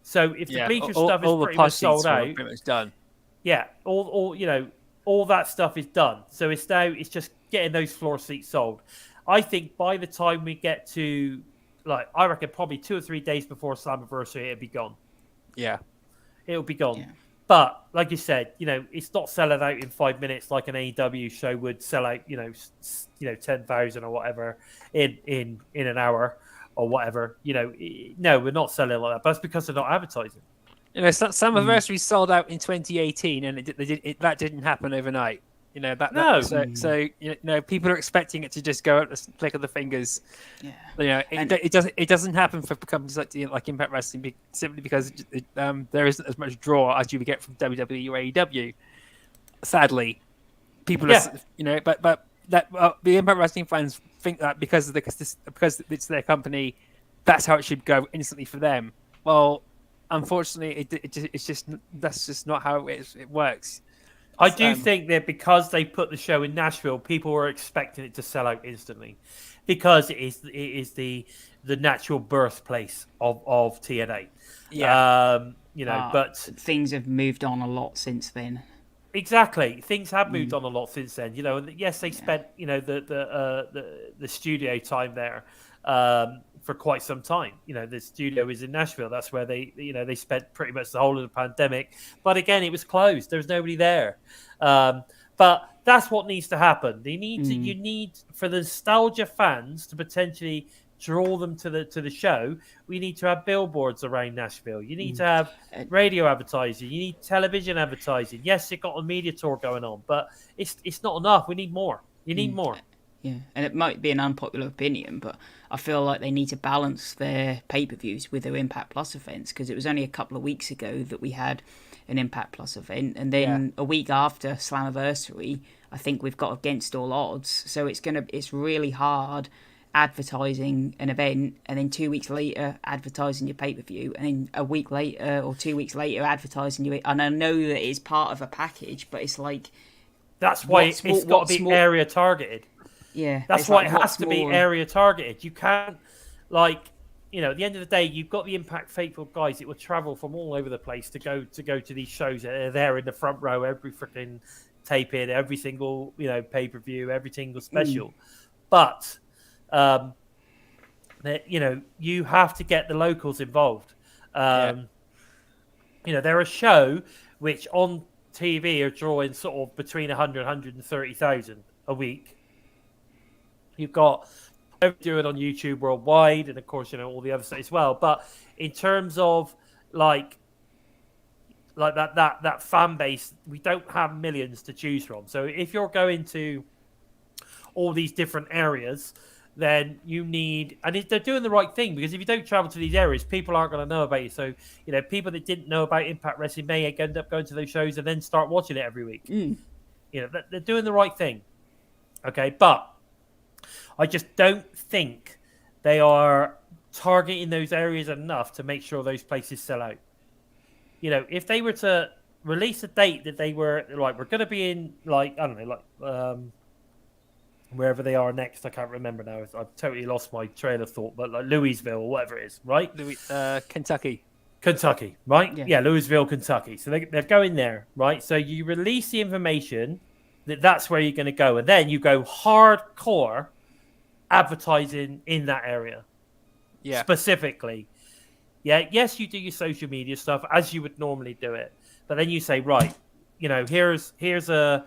So if the bleacher stuff is pretty much sold out, pretty much done. Yeah, all that stuff is done. So it's just getting those floor seats sold. I think by the time we get to, I reckon probably 2 or 3 days before Slammiversary, it'll be gone. Yeah. It'll be gone. Yeah. But like you said, it's not selling out in 5 minutes like an AEW show would sell out, 10,000 or whatever in an hour or whatever. No, we're not selling like that. But that's because they're not advertising. Slammiversary sold out in 2018, and that didn't happen overnight. So people are expecting it to just go at the click of the fingers. Yeah. It doesn't happen for companies like Impact Wrestling simply because there isn't as much draw as you would get from WWE or AEW. Sadly, people are, but the Impact Wrestling fans think that because it's their company, that's how it should go instantly for them. Well, unfortunately, that's just not how it works. I do think that because they put the show in Nashville, people were expecting it to sell out instantly, because it is the natural birthplace of TNA. Yeah. But things have moved on a lot since then. Exactly, things have moved on a lot since then. Yes, they spent the studio time there for quite some time. The studio is in Nashville. That's where they spent pretty much the whole of the pandemic. But again, it was closed. There was nobody there. But that's what needs to happen. You need for the nostalgia fans to potentially draw them to the show. We need to have billboards around Nashville. You need to have radio advertising. You need television advertising. Yes, you've got a media tour going on, but it's not enough. We need more. You need more. Yeah, and it might be an unpopular opinion, but I feel like they need to balance their pay-per-views with their Impact Plus events, because it was only a couple of weeks ago that we had an Impact Plus event, and then a week after Slammiversary, I think we've got Against All Odds. So it's really hard advertising an event, and then 2 weeks later advertising your pay-per-view, and then a week later or 2 weeks later advertising your. And I know that it's part of a package, but it's like that's why it's got to be area targeted. Yeah, that's why it has to be area targeted. You can't, at the end of the day, you've got the Impact faithful guys. It will travel from all over the place to go to these shows. They're there in the front row every freaking tape in, every single pay per view, every single special. But you have to get the locals involved. They're a show which on TV are drawing sort of between 100 and 130,000 a week. You've got doing on YouTube worldwide, and of course, all the other stuff as well. But in terms of like that fan base, we don't have millions to choose from. So if you're going to all these different areas, then you need, and they're doing the right thing, because if you don't travel to these areas, people aren't going to know about you. So people that didn't know about Impact Wrestling may end up going to those shows and then start watching it every week. They're doing the right thing. Okay, but I just don't think they are targeting those areas enough to make sure those places sell out. If they were to release a date that they were like, we're going to be in, like, I don't know, like, wherever they are next. I can't remember now. I've totally lost my train of thought, but like Louisville or whatever it is, right? Kentucky. Kentucky, right? Yeah. Yeah, Louisville, Kentucky. So they're going there, right? So you release the information that that's where you're going to go, and then you go hardcore advertising in that area, specifically. Yeah, yes, you do your social media stuff as you would normally do it, but then you say, right, here's a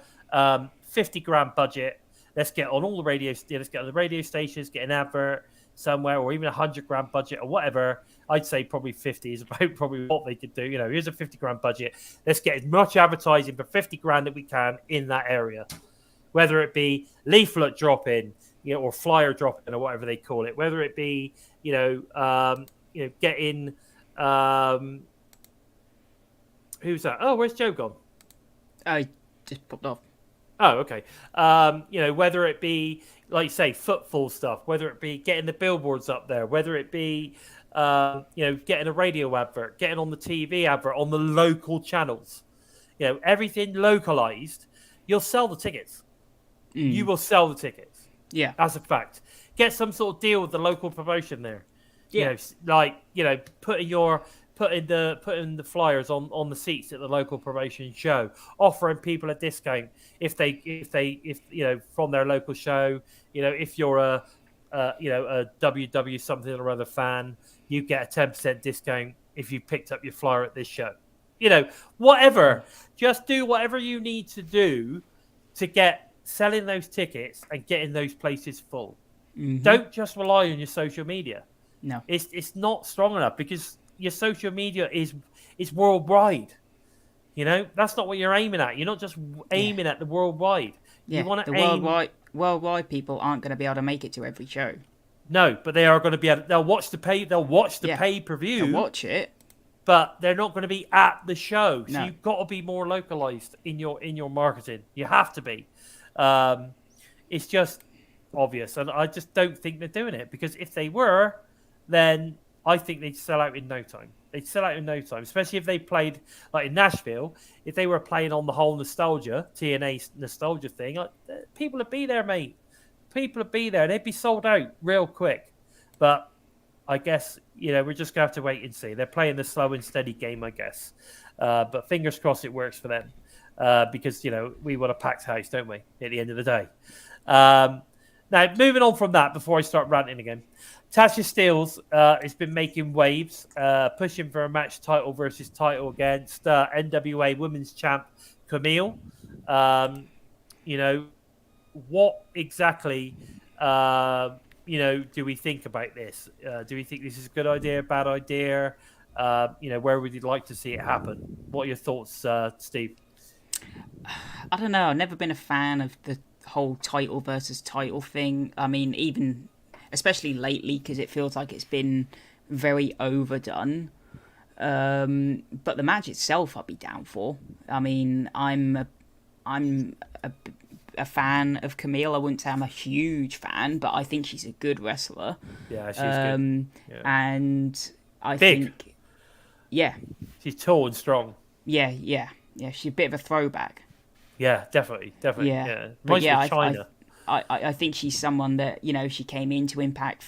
50 grand budget. Let's get on all the let's get on the radio stations, get an advert somewhere, or even 100 grand budget or whatever. I'd say probably 50 is about probably what they could do. Here's a 50 grand budget. Let's get as much advertising for 50 grand that we can in that area, whether it be leaflet drop in, or flyer drop in, or whatever they call it. Whether it be, getting, who's that? Oh, where's Joe gone? I just popped off. Oh, okay. Whether it be, like you say, footfall stuff, whether it be getting the billboards up there, whether it be, getting a radio advert, getting on the TV advert, on the local channels, everything localized, you'll sell the tickets. You will sell the tickets. Yeah. That's a fact. Get some sort of deal with the local promotion there. Yeah. Putting the flyers on the seats at the local promotion show, offering people a discount if from their local show. If you're a WW something or other fan, you get a 10% discount if you picked up your flyer at this show. Whatever. Just do whatever you need to do to get selling those tickets and getting those places full. Mm-hmm. Don't just rely on your social media. No, it's not strong enough because your social media is worldwide. That's not what you're aiming at. You're not just aiming at the worldwide. Yeah, You want to worldwide people aren't going to be able to make it to every show. No, but they are going to be able. They'll watch the pay-per-view. They'll watch it, but they're not going to be at the show. So No. you've got to be more localized in your marketing. You have to be. It's just obvious, and I just don't think they're doing it, because if they were, then I think they'd sell out in no time. They'd sell out in no time, especially if they played like in Nashville. If they were playing on the whole nostalgia, TNA nostalgia thing, people would be there, mate. People would be there. They'd be sold out real quick. But I guess, we're just going to have to wait and see. They're playing the slow and steady game, I guess. But fingers crossed it works for them. Because, we want a packed house, don't we, at the end of the day. Now, moving on from that, before I start ranting again, Tasha Steelz has been making waves, pushing for a match title versus title against NWA Women's Champ Camille. What exactly, do we think about this? Do we think this is a good idea, bad idea? Where would you like to see it happen? What are your thoughts, Steve? I don't know. I've never been a fan of the whole title versus title thing. I mean, even especially lately, because it feels like it's been very overdone. But the match itself, I'd be down for. I mean, I'm a fan of Camille. I wouldn't say I'm a huge fan, but I think she's a good wrestler. Yeah, she's good. Yeah. And I Big. think, yeah, She's tall and strong. yeah, she's a bit of a throwback. Yeah, definitely. Yeah. Reminds But me yeah, of China. I think she's someone that, if she came into Impact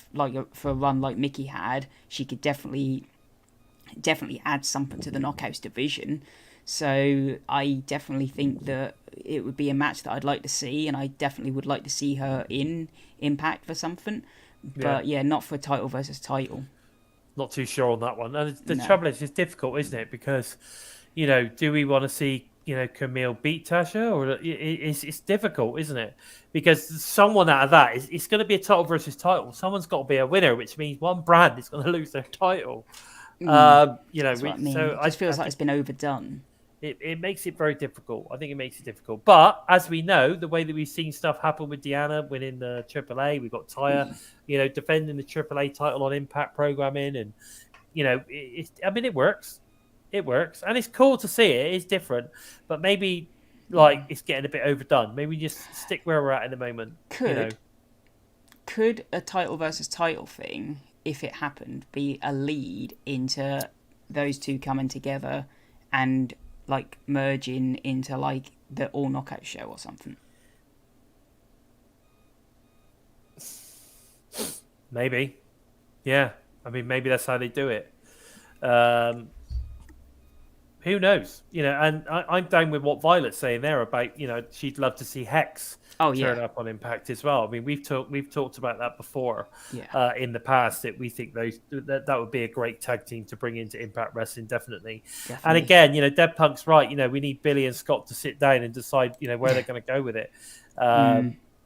for a run like Mickey had, she could definitely add something to the Knockouts division. So I definitely think that it would be a match that I'd like to see, and I definitely would like to see her in Impact for something. But yeah, not for title versus title. Not too sure on that one. And the No. trouble is, it's difficult, isn't it? Because, do we want to see, Camille beat Tasha? Or it's difficult, isn't it? Because someone out of that, it's going to be a title versus title. Someone's got to be a winner, which means one brand is going to lose their title. That's what I mean. So It just feels like it's been overdone. It makes it very difficult. I think it makes it difficult. But as we know, the way that we've seen stuff happen with Deanna winning the AAA, we've got Taya, defending the AAA title on Impact programming, and it works. It works, and it's cool to see it. It's different, but maybe it's getting a bit overdone. Maybe just stick where we're at the moment. Could a title versus title thing, if it happened, be a lead into those two coming together and merging into the All Knockout show or something? Maybe. Yeah. I mean, maybe that's how they do it. Um, who knows? And I'm down with what Violet's saying there about, she'd love to see Hex turn up on Impact as well. I mean, we've talked about that before in the past, that we think that would be a great tag team to bring into Impact Wrestling, definitely. And again, Dead Punk's right. We need Billy and Scott to sit down and decide, where they're going to go with it.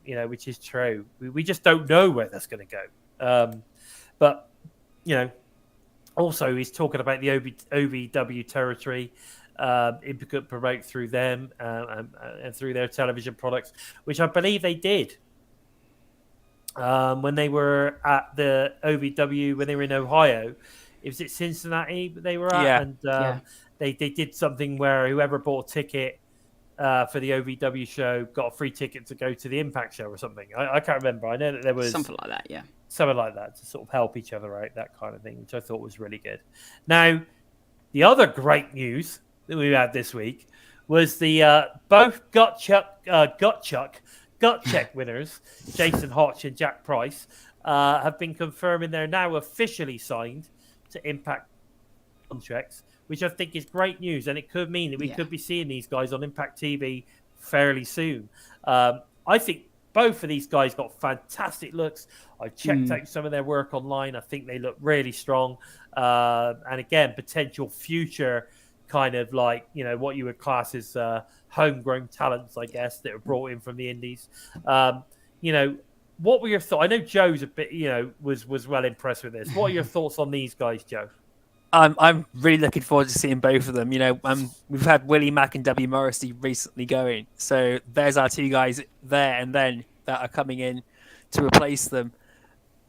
Which is true. We just don't know where that's going to go. But also, he's talking about the OVW territory. Impact promote through them and through their television products, which I believe they did when they were at the OVW, when they were in Ohio. Was it Cincinnati they were at? And they did something where whoever bought a ticket for the OVW show got a free ticket to go to the Impact show or something. I can't remember. I know that there was something like that, yeah. Something like that, to sort of help each other out, that kind of thing, which I thought was really good. Now, the other great news that we had this week was the both gut check winners, Jason Hotch and Jack Price, have been confirming they're now officially signed to Impact contracts, which I think is great news, and it could mean that we could be seeing these guys on Impact TV fairly soon. I think both of these guys got fantastic looks. I checked out some of their work online. I think they look really strong. And again, potential future kind of like, what you would class as homegrown talents, I guess, that were brought in from the indies. What were your thoughts? I know Joe's a bit, was well impressed with this. What are your thoughts on these guys, Joe? I'm really looking forward to seeing both of them. We've had Willie Mack and W. Morrissey recently going. So there's our two guys there and then that are coming in to replace them.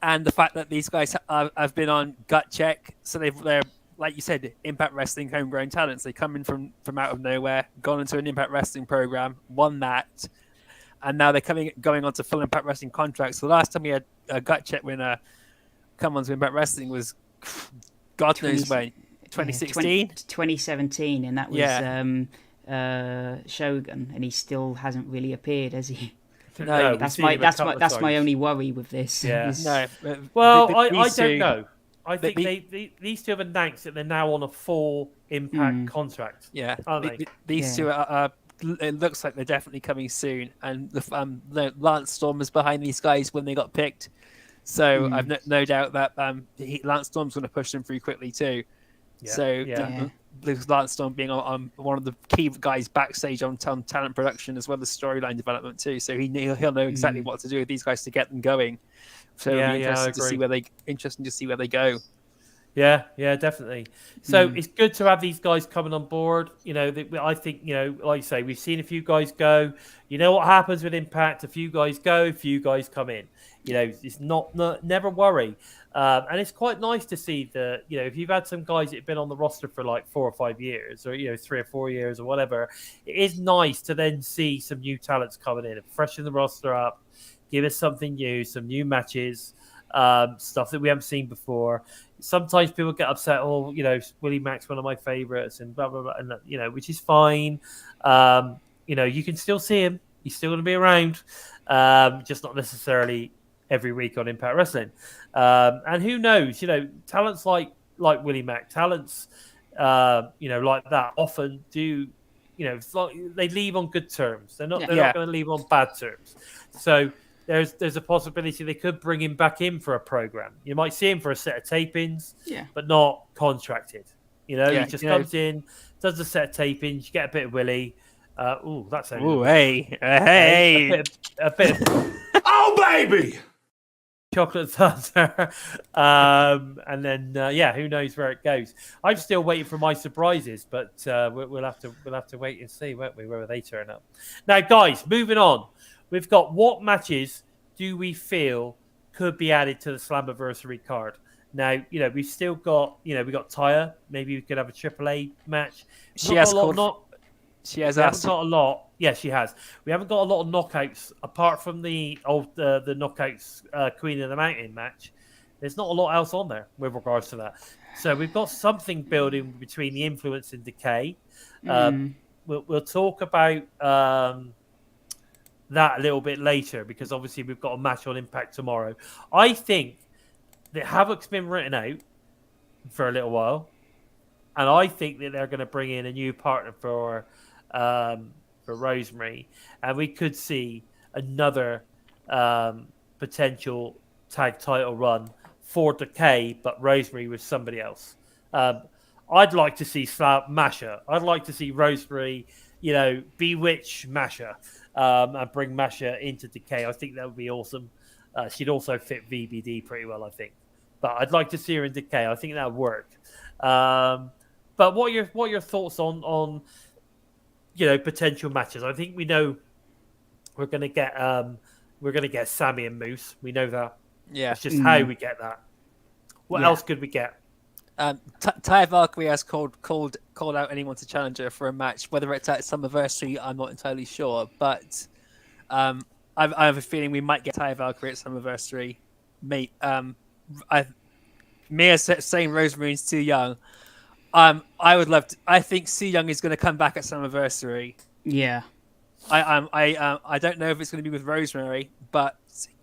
And the fact that these guys have been on Gut Check, so they're, like you said, Impact Wrestling homegrown talents. They come in from out of nowhere, gone into an Impact Wrestling program, won that, and now they're going on to full Impact Wrestling contracts. So the last time we had a Gut Check winner come on to Impact Wrestling was God knows when, 2016? 2017, and that was Shogun, and he still hasn't really appeared, has he? No, that's my only worry with this. Yeah. No. I don't know. I think these two have announced that they're now on a full Impact contract. Yeah, aren't they? These two are. It looks like they're definitely coming soon, and the Lance Storm was behind these guys when they got picked. So I've no doubt that Lance Storm's going to push them through quickly too. Yeah. Lance Storm being on one of the key guys backstage on talent production as well as storyline development too. So he'll know exactly what to do with these guys to get them going. So it'll be interesting to see where they go. Yeah, definitely. So it's good to have these guys coming on board. I think, like you say, we've seen a few guys go. You know what happens with Impact? A few guys go, a few guys come in. It's never worry. And it's quite nice to see that, if you've had some guys that have been on the roster for like 4 or 5 years or, 3 or 4 years or whatever, it is nice to then see some new talents coming in and freshen the roster up, give us something new, some new matches, stuff that we haven't seen before. Sometimes people get upset, Willie Mack's one of my favorites and blah, blah, blah, and, which is fine. You can still see him. He's still going to be around, just not necessarily every week on Impact Wrestling. And who knows, talents like Willie Mack, talents, like that often do, it's like they leave on good terms. They're not going to leave on bad terms. So there's a possibility they could bring him back in for a program. You might see him for a set of tapings, but not contracted. He just comes in, does a set of tapings, you get a bit of Willie. That's a hey. A bit of Oh, baby! chocolate thunder. And then who knows where it goes. I'm still waiting for my surprises, but we'll have to wait and see, won't we, whether they turn up. Now, guys, moving on. We've got what matches do we feel could be added to the Slammiversary card? Now, we've still got, we got Taya. Maybe we could have a AAA match. She has got a lot. Yeah, she has. We haven't got a lot of knockouts apart from the knockouts Queen of the Mountain match. There's not a lot else on there with regards to that. So we've got something building between the Influence and Decay. We'll talk about that a little bit later because obviously we've got a match on Impact tomorrow. I think the Havoc's been written out for a little while, and I think that they're going to bring in a new partner for Rosemary, and we could see another potential tag title run for Decay, but Rosemary with somebody else. I'd like to see Masha. I'd like to see Rosemary, bewitch Masha, and bring Masha into Decay. I think that would be awesome. She'd also fit VBD pretty well, I think. But I'd like to see her in Decay. I think that would work. But what are your thoughts on potential matches? I think we know we're going to get Sammy and Moose. We know that. Yeah. It's just how we get that. What else could we get? Ty Valkyrie has called out anyone to challenge her for a match. Whether it's at Slammiversary, I'm not entirely sure. But I have a feeling we might get Ty Valkyrie at Slammiversary. Mia saying Rosemary's too young. I would love to. I think Su Young is going to come back at Slammiversary. Yeah. I don't know if it's going to be with Rosemary, but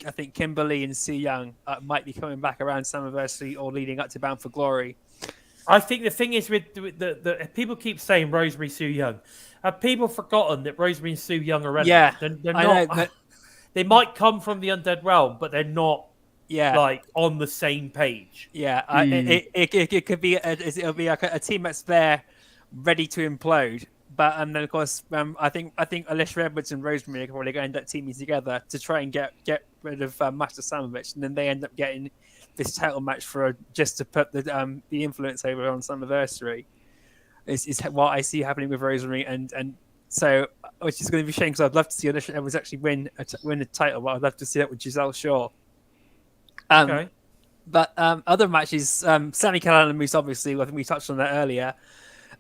I think Kimberly and Su Young might be coming back around Slammiversary or leading up to Bound for Glory. I think the thing is with the people keep saying Rosemary Su Young. Have people forgotten that Rosemary and Su Young are relevant? Yeah, they're not. They might come from the Undead Realm, but they're not. Yeah, like on the same page. Yeah, it could be it'll be like a team that's there, ready to implode. But then of course, I think Alicia Edwards and Rosemary are probably going to end up teaming together to try and get rid of Master Slamovich, and then they end up getting this title match just to put the influence over on Slammiversary. Is what I see happening with Rosemary, and so which is going to be a shame because I'd love to see Alicia Edwards actually win the title, but I'd love to see that with Giselle Shaw. Okay. But other matches, Sami Callihan and Moose, obviously, I think we touched on that earlier.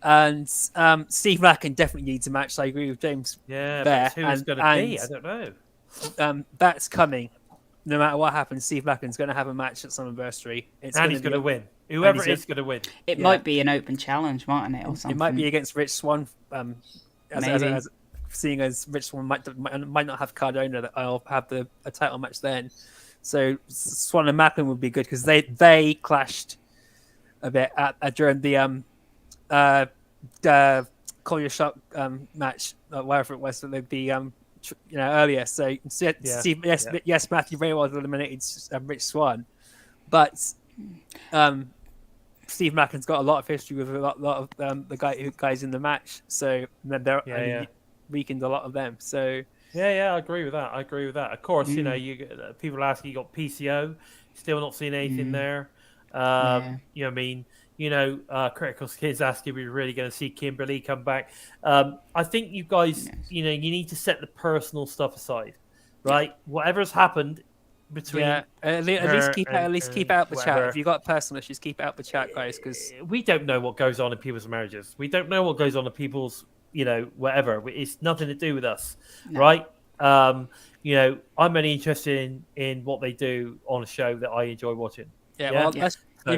And Steve Mackin definitely needs a match. I agree with James. Yeah, there. but who it's going to be, I don't know. That's coming. No matter what happens, Steve Mackin's going to have a match at Slammiversary. And he's going to win. Whoever it is going to win. It might be an open challenge, mightn't it, or something? It might be against Rich Swann. Seeing as Rich Swann might not have Cardona, that I'll have a title match then. So Swan and Macklin would be good because they clashed a bit during the Call Your Shot match, wherever it was that they'd be earlier. So Steve, yes, Matthew Raywald eliminated Rich Swann, but Steve Macklin's got a lot of history with a lot of the guys in the match. So then they're weakened a lot of them. So. Yeah, I agree with that. Of course, people ask, you got PCO, still not seeing anything there. Critical Kids asking, we're really going to see Kimberly come back. I think you guys, you need to set the personal stuff aside, right? Whatever's happened between, at least keep out the chat. If you've got personal issues, keep out the chat, guys, because we don't know what goes on in people's marriages. We don't know what goes on in people's. Whatever. It's nothing to do with us, right? I'm only interested in what they do on a show that I enjoy watching. You're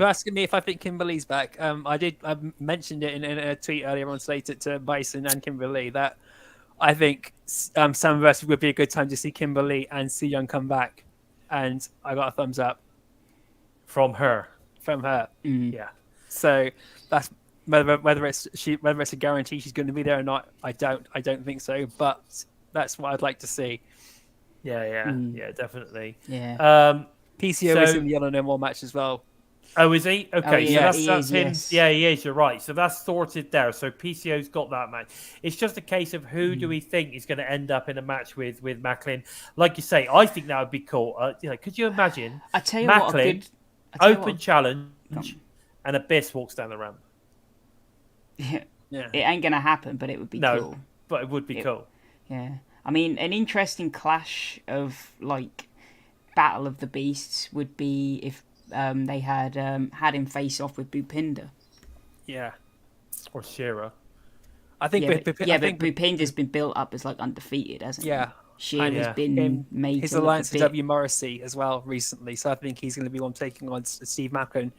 asking me if I think Kimberly's back. I mentioned it in a tweet earlier on today to Bison and Kimberly that I think Slammiversary would be a good time to see Kimberly and Su Young come back, and I got a thumbs up from her. Yeah. So that's. Whether it's a guarantee she's going to be there or not, I don't think so. But that's what I'd like to see. Yeah, definitely. Yeah. PCO is in the Yellow No More match as well. Oh, is he? Okay, that's him. Yes. Yeah, he is. You're right. So that's sorted there. So PCO's got that match. It's just a case of who do we think is going to end up in a match with Macklin. Like you say, I think that would be cool. Could you imagine? I tell you Macklin, open challenge, and Abyss walks down the ramp. Yeah. It ain't gonna happen, but it would be cool. But it would be cool. Yeah, I mean, an interesting clash of Battle of the Beasts would be if they had him face off with Bhupinder. Yeah, or Shira. I think. But Bhupinder's been built up as undefeated, hasn't he? Yeah. Shira's been made. His alliance with W. Morrissey as well recently, so I think he's going to be one taking on Steve Macklin.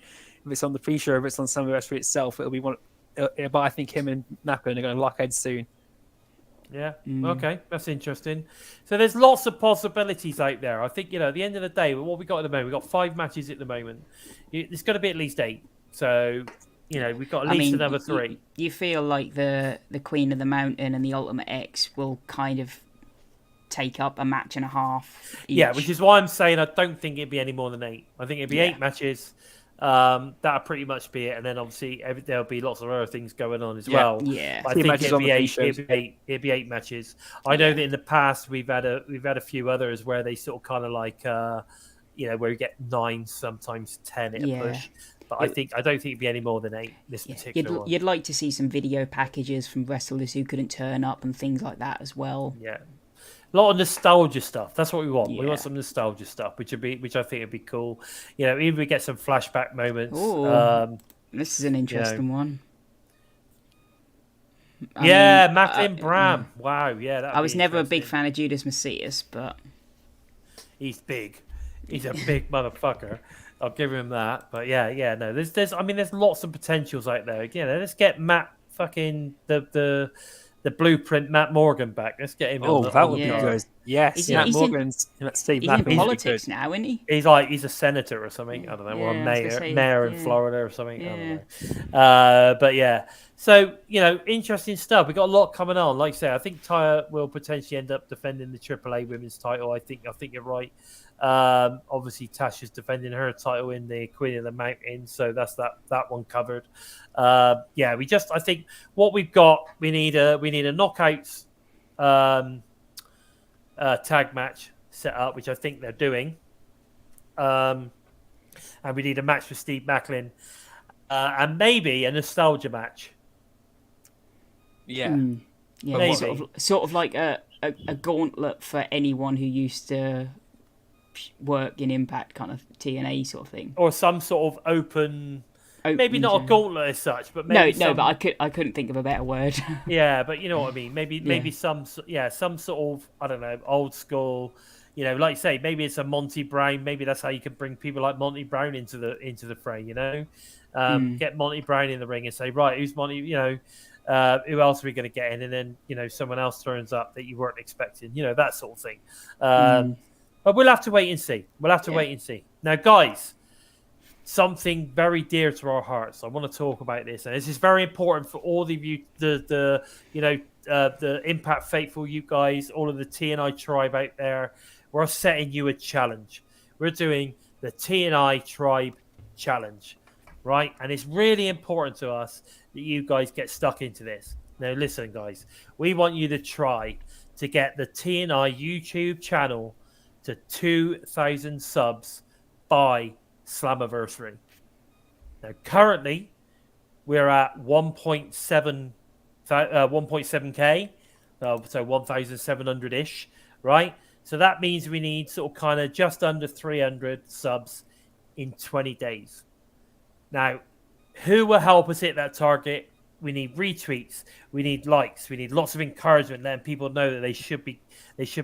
If it's on the pre-show, if it's on Slammiversary itself, it'll be one. But I think him and Macklin are going to lock heads soon. Yeah. Okay, that's interesting. So there's lots of possibilities out there. I think at the end of the day, what we got at the moment, we've got 5 matches at the moment. It's going to be at least 8. So we've got at least another 3. You feel like the Queen of the Mountain and the Ultimate X will kind of take up a match and a half each. Yeah, which is why I'm saying I don't think it'd be any more than 8. I think it'd be 8 matches. That'll pretty much be it, and then obviously there'll be lots of other things going on as well. Yeah, I think it'd be 8 matches. I know that in the past we've had a few others where they sort of kind of like where you get 9, sometimes 10 at a push. But I don't think it'd be any more than 8 this particular one. You'd like to see some video packages from wrestlers who couldn't turn up and things like that as well. Yeah. A lot of nostalgia stuff. That's what we want. Yeah. We want some nostalgia stuff, which I think would be cool. Even we get some flashback moments. Ooh, this is an interesting one. Macklin Bram. Wow, yeah. I was never a big fan of Judas Macias, but he's big. He's a big motherfucker. I'll give him that. But no. There's lots of potentials out there. Let's get Matt fucking the blueprint Matt Morgan back. Let's get him. That would be good. Yes, Matt Morgan's. He's in politics now, isn't he? He's a senator or something. I don't know, or a mayor in Florida or something. Yeah. I don't know. But yeah. So interesting stuff. We got a lot coming on. Like I say, I think Taya will potentially end up defending the AAA Women's title. I think you're right. Obviously, Tasha's defending her title in the Queen of the Mountain, so that's that one covered. I think what we've got, we need a knockouts tag match set up, which I think they're doing, and we need a match for Steve Macklin, and maybe a nostalgia match. Yeah, maybe sort of like a gauntlet for anyone who used to work in Impact, kind of TNA sort of thing, or some sort of open maybe not a gauntlet as such, but maybe but I couldn't think of a better word. Yeah, but you know what I mean. Maybe some sort of, I don't know, old school. Like you say, maybe it's a Monty Brown. Maybe that's how you can bring people like Monty Brown into the fray. Get Monty Brown in the ring and say, right, who's Monty? Who else are we going to get in? And then someone else turns up that you weren't expecting. That sort of thing. But we'll have to wait and see. Wait and see. Now, guys, something very dear to our hearts. I want to talk about this, and this is very important for all of you, the Impact faithful, you guys, all of the TNI tribe out there. We're setting you a challenge. We're doing the TNI Tribe Challenge, right? And it's really important to us that you guys get stuck into this. Now, listen, guys, we want you to try to get the TNI YouTube channel to 2,000 subs by Slammiversary. Now, currently, we're at 1.7K, so 1,700-ish, right? So that means we need sort of kind of just under 300 subs in 20 days. Now, who will help us hit that target? We need retweets, we need likes, we need lots of encouragement, letting people know that they should be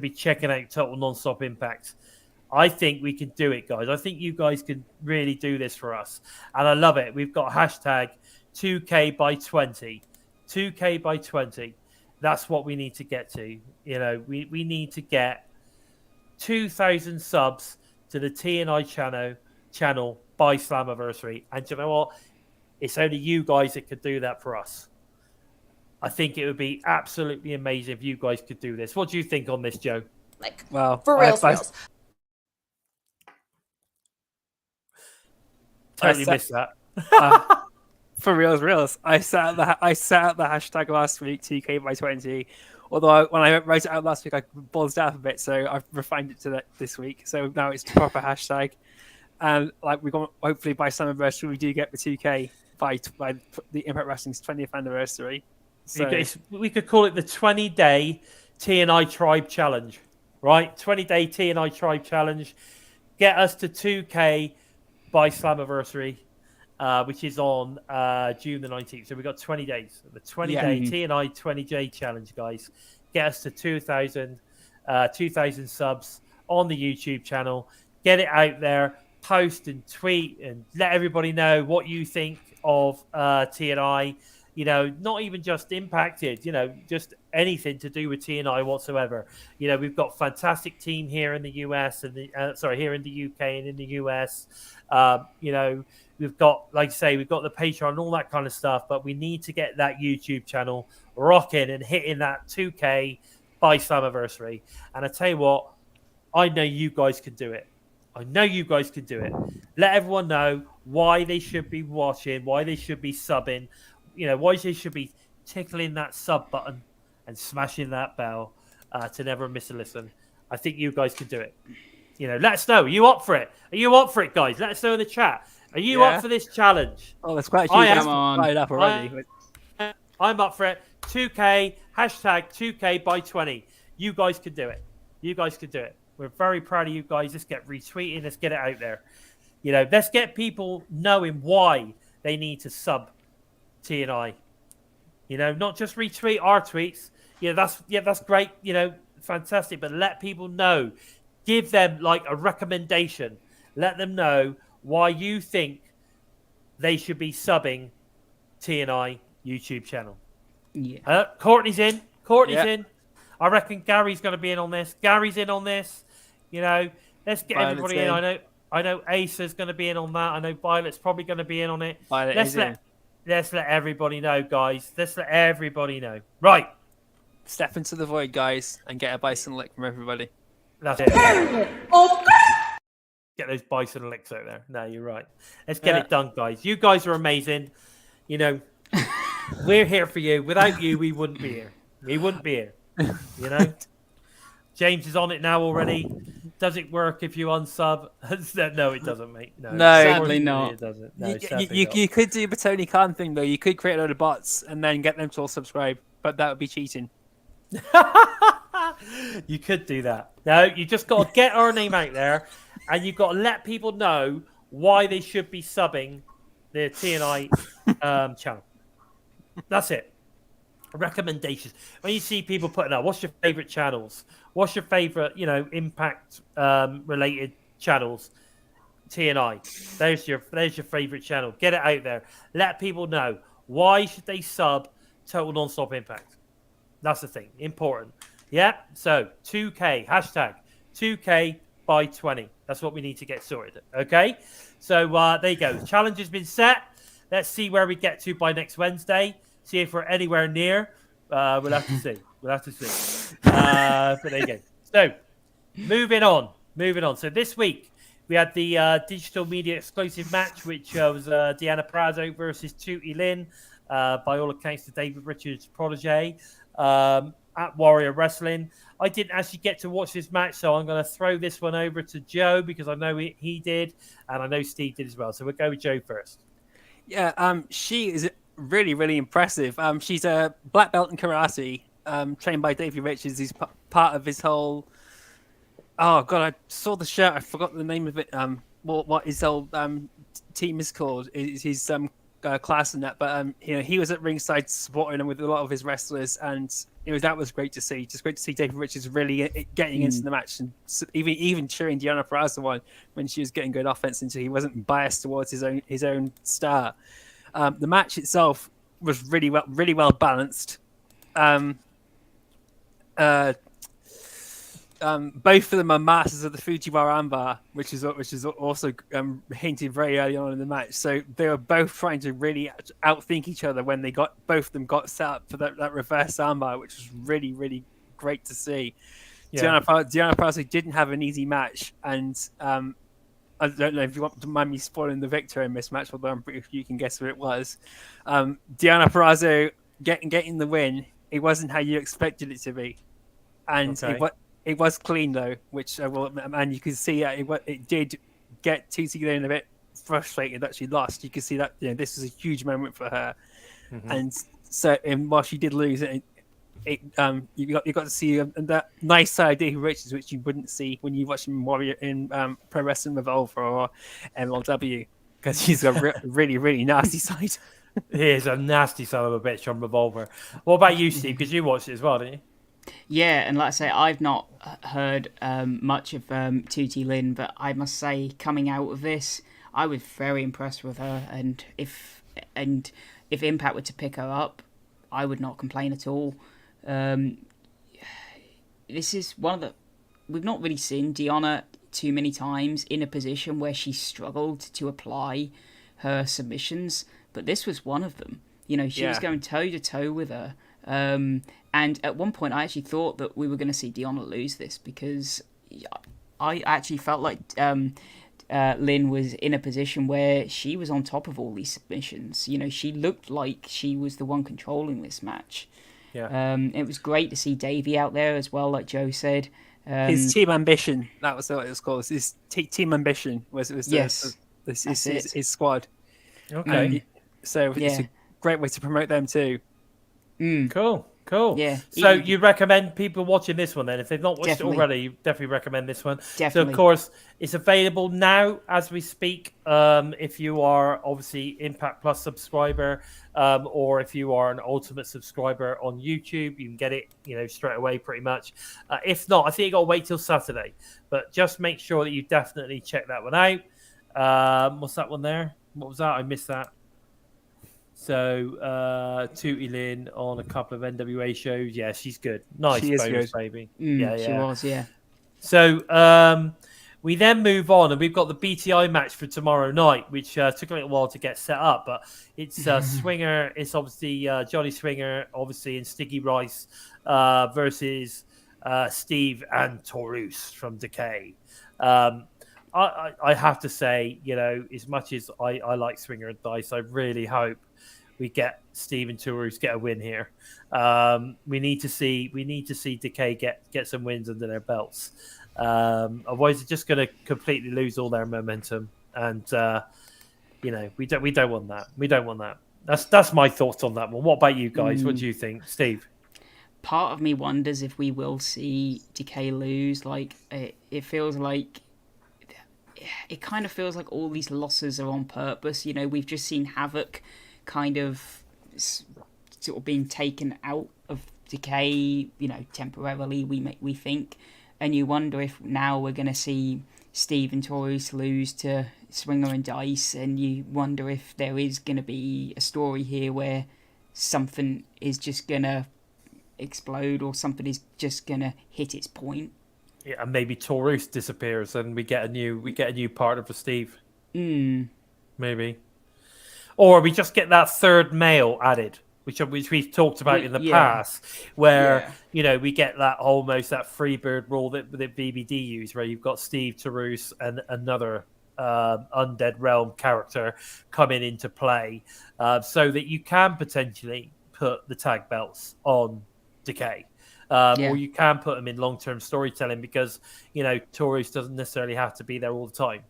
checking out Total Nonstop Impact. I think we can do it, guys. I think you guys can really do this for us, and I love it. We've got hashtag 2K by 20, 2K by 20. That's what we need to get to. We need to get 2,000 subs to the TNI channel by Slammiversary, and you know what? It's only you guys that could do that for us. I think it would be absolutely amazing if you guys could do this. What do you think on this, Joe? For reals. Totally missed that. For reals. I set out the hashtag last week, 2K by 20. Although when I wrote it out last week, I buzzed out a bit, so I've refined it to this week. So now it's the proper hashtag. And we got, hopefully by Slammiversary, we do get the 2K by the Impact Wrestling's 20th anniversary. So we could call it the 20-day TNI Tribe Challenge, right? 20-day TNI Tribe Challenge. Get us to 2K by Slammiversary, which is on June the 19th. So we've got 20 days. The 20-day TNI 20-day challenge, guys. Get us to 2,000 subs on the YouTube channel. Get it out there. Post and tweet and let everybody know what you think of TNI. You know, not even just Impacted, you know, just anything to do with TNI whatsoever. You know, we've got fantastic team here in the US and here in the UK and in the US. You know, we've got, like I say, we've got the Patreon and all that kind of stuff, but we need to get that YouTube channel rocking and hitting that 2K by Slammiversary. And I tell you what, I know you guys can do it. I know you guys can do it. Let everyone know why they should be watching, why they should be subbing, you know, why they should be tickling that sub button and smashing that bell to never miss a listen. I think you guys can do it. You know, let us know. Are you up for it? Are you up for it, guys? Let us know in the chat. Are you up for this challenge? Oh, that's quite a few guys fired up already. I'm up for it. 2K, hashtag 2K by 20. You guys can do it. You guys can do it. We're very proud of you guys. Let's get retweeting. Let's get it out there. You know, let's get people knowing why they need to sub TNI. You know, not just retweet our tweets. That's great. You know, fantastic. But let people know. Give them like a recommendation. Let them know why you think they should be subbing TNI YouTube channel. Yeah. Courtney's in. Courtney's in. I reckon Gary's going to be in on this. Gary's in on this. You know, let's get everybody in. I know Asa's going to be in on that. I know Violet's probably going to be in on it. Let's let everybody know, guys. Let's let everybody know. Right. Step into the void, guys, and get a Bison lick from everybody. That's it. Get those Bison licks out there. No, you're right. Let's get it done, guys. You guys are amazing. You know, we're here for you. Without you, we wouldn't be here. We wouldn't be here. You know? James is on it now already. Does it work if you unsub? No, it doesn't, mate. No, sadly not. It doesn't. No, you could do the Tony Khan thing, though. You could create a load of bots and then get them to all subscribe, but that would be cheating. You could do that. No, you just got to get our name out there, and you've got to let people know why they should be subbing the TNI channel. That's it. Recommendations. When you see people putting up, what's your favorite channels? What's your favorite, you know, impact related channels? TNI. There's your favorite channel. Get it out there. Let people know why should they sub Total Nonstop Impact. That's the thing. Important. Yeah. So 2K hashtag 2K by 20. That's what we need to get sorted. Okay. So there you go. The challenge has been set. Let's see where we get to by next Wednesday. See if we're anywhere near. We'll have to see. But there you go. So, moving on. So this week we had the digital media exclusive match, which was Deanna Prazo versus Tootie Lynn. By all accounts, the David Richards protege at Warrior Wrestling. I didn't actually get to watch this match, so I'm going to throw this one over to Joe because I know he did, and I know Steve did as well. So we'll go with Joe first. Yeah, she is really, really impressive. She's a black belt in karate, trained by Davey Richards. He's part of his whole. Oh God, I saw the shirt. I forgot the name of it. What his whole team is called? His class and that. But you know, he was at ringside supporting him with a lot of his wrestlers, and that was great to see. Just great to see Davey Richards really getting into the match, and even cheering Deanna Prazo on when she was getting good offense into. He wasn't biased towards his own star. The match itself was really well balanced. Both of them are masters of the Fujiwara armbar, which is also hinted very early on in the match. So they were both trying to really outthink each other when both of them got set up for that reverse armbar, which was really, really great to see. Yeah. Deanna Prazo didn't have an easy match, and I don't know if you want to mind me spoiling the victor in this match, although I'm pretty sure you can guess what it was. Deanna Prazo getting the win. It wasn't how you expected it to be, and it was clean though, which and you can see it did get Tootie Lynn a bit frustrated that she lost. You can see that this was a huge moment for her, and so while she did lose it. You got to see that nice side of Davey Richards, which you wouldn't see when you watch him Warrior in Pro Wrestling Revolver or MLW, because he's got a really, really nasty side. He is a nasty son of a bitch on Revolver. What about you, Steve? Because you watched it as well, didn't you? Yeah, and like I say, I've not heard much of Tootie Lynn, but I must say, coming out of this, I was very impressed with her, and if Impact were to pick her up, I would not complain at all. This is one of the... We've not really seen Deonna too many times in a position where she struggled to apply her submissions, but this was one of them. You know, she was going toe-to-toe with her. And at one point, I actually thought that we were going to see Deonna lose this, because I actually felt like Lynn was in a position where she was on top of all these submissions. You know, she looked like she was the one controlling this match. Yeah. It was great to see Davey out there as well, like Joe said. His team ambition, that was what it was called. His team ambition was his squad. Okay. So it's a great way to promote them too. Cool. Yeah. So you recommend people watching this one then? If they've not watched Definitely. it already, you definitely recommend this one. Definitely. So, of course, it's available now as we speak. If you are obviously Impact Plus subscriber, or if you are an Ultimate subscriber on YouTube, you can get it, straight away pretty much. If not, I think you got to wait till Saturday. But just make sure that you definitely check that one out. What's that one there? What was that? I missed that. So, Tootie Lynn on a couple of NWA shows. Yeah, she's good. Nice She is bonus, good. baby. She was, yeah. So, we then move on, and we've got the BTI match for tomorrow night, which took a little while to get set up, but it's Swinger. It's obviously Johnny Swinger, obviously, and Sticky Rice versus Steve and Taurus from Decay. I have to say, as much as I like Swinger and Dice, I really hope we get Steve and Taurus get a win here. We need to see Decay get some wins under their belts. Otherwise, they're just going to completely lose all their momentum, and we don't want that. We don't want that. That's my thoughts on that one. What about you guys? What do you think, Steve? Part of me wonders if we will see Decay lose. Like it feels like. It kind of feels like all these losses are on purpose. We've just seen Havoc kind of sort of being taken out of Decay, temporarily, we think. And you wonder if now we're going to see Steve and Taurus lose to Swinger and Dice, and you wonder if there is going to be a story here where something is just going to explode or something is just going to hit its point. Yeah, and maybe Taurus disappears and we get a new partner for Steve. Maybe. Or we just get that third male added, which we've talked about in the past, where we get that almost that Freebird rule that BBD use, where you've got Steve, Taurus, and another Undead Realm character coming into play, so that you can potentially put the tag belts on Decay. Or you can put them in long-term storytelling, because Taurus doesn't necessarily have to be there all the time.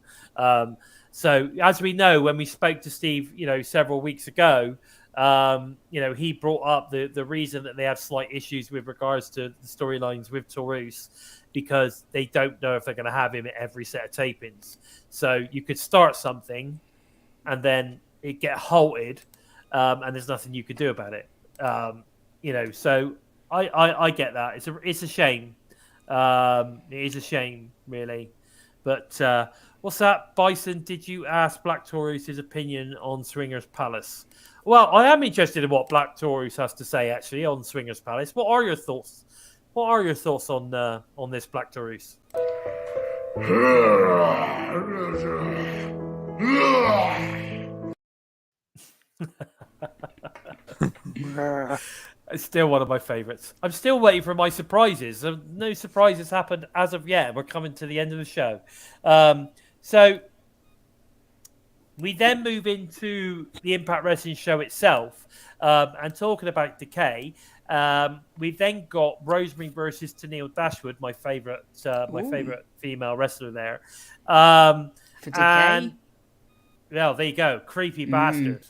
So as we know, when we spoke to Steve, several weeks ago, he brought up the reason that they have slight issues with regards to the storylines with Taurus, because they don't know if they're going to have him at every set of tapings. So you could start something, and then it get halted, and there's nothing you could do about it. So. I get that. It's a shame. It is a shame, really. But what's that, Bison? Did you ask Black Taurus his opinion on Swingers Palace? Well, I am interested in what Black Taurus has to say actually on Swingers Palace. What are your thoughts? What are your thoughts on this, Black Taurus? It's still one of my favourites. I'm still waiting for my surprises. No surprises happened as of yet. We're coming to the end of the show. So we then move into the Impact Wrestling show itself. And talking about Decay, we've then got Rosemary versus Tanil Dashwood, my favourite female wrestler there. For Decay? And, well, there you go. Creepy bastard.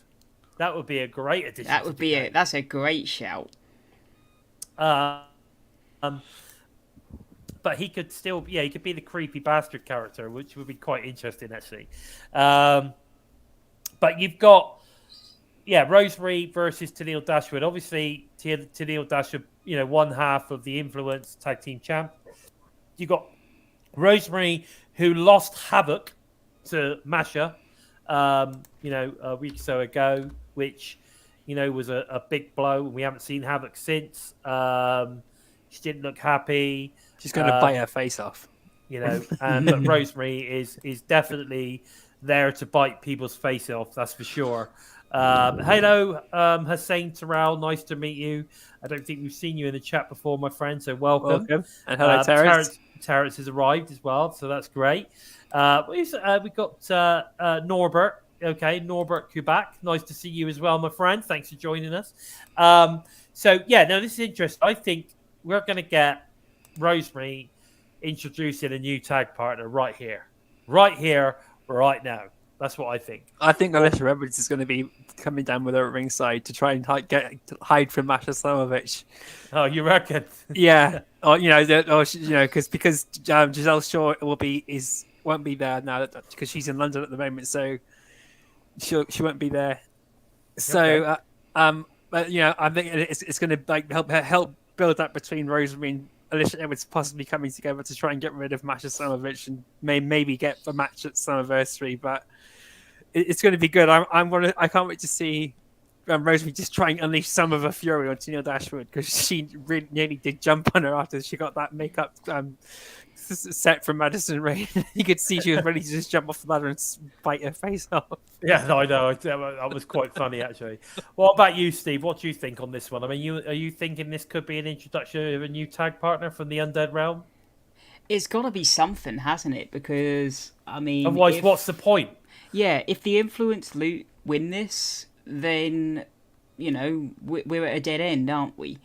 That would be a great addition. That would be that's a great shout. But he could still, he could be the creepy bastard character, which would be quite interesting actually. But you've got, Rosemary versus Tanil Dashwood. Obviously, Tanil Dashwood, one half of the Influence Tag Team Champ. You got Rosemary, who lost Havoc to Masha, a week or so ago, which, was a big blow. We haven't seen Havoc since. She didn't look happy. She's going to bite her face off. But Rosemary is definitely there to bite people's face off. That's for sure. Hello, Hussein Terrell. Nice to meet you. I don't think we've seen you in the chat before, my friend. So welcome. And hello, Terrence. Terrence has arrived as well, so that's great. We've got Norbert. Okay, Norbert Kubak. Nice to see you as well, my friend. Thanks for joining us. This is interesting. I think we're going to get Rosemary introducing a new tag partner right here, right now. That's what I think. I think Alyssa Edwards is going to be coming down with her at ringside to try and hide from Masha Slamovich. Oh, you reckon? Yeah. Because Giselle Shaw won't be there now because she's in London at the moment, so she won't be there. So, okay. I think it's going to help build up between Rosemary and Alyssa Edwards possibly coming together to try and get rid of Masha Slamovich and maybe get a match at Slammiversary, but it's going to be good. I can't wait to see Rosemary just try and unleash some of her fury on Tanil Dashwood because she really nearly did jump on her after she got that makeup set from Madison Rain. You could see she was ready to just jump off the ladder and bite her face off. Yeah, no, I know. That was quite funny, actually. What about you, Steve? What do you think on this one? I mean, are you thinking this could be an introduction of a new tag partner from the Undead Realm? It's got to be something, hasn't it? Because, I mean... Otherwise, what's the point? Yeah, if the Influence win this, then, we're at a dead end, aren't we?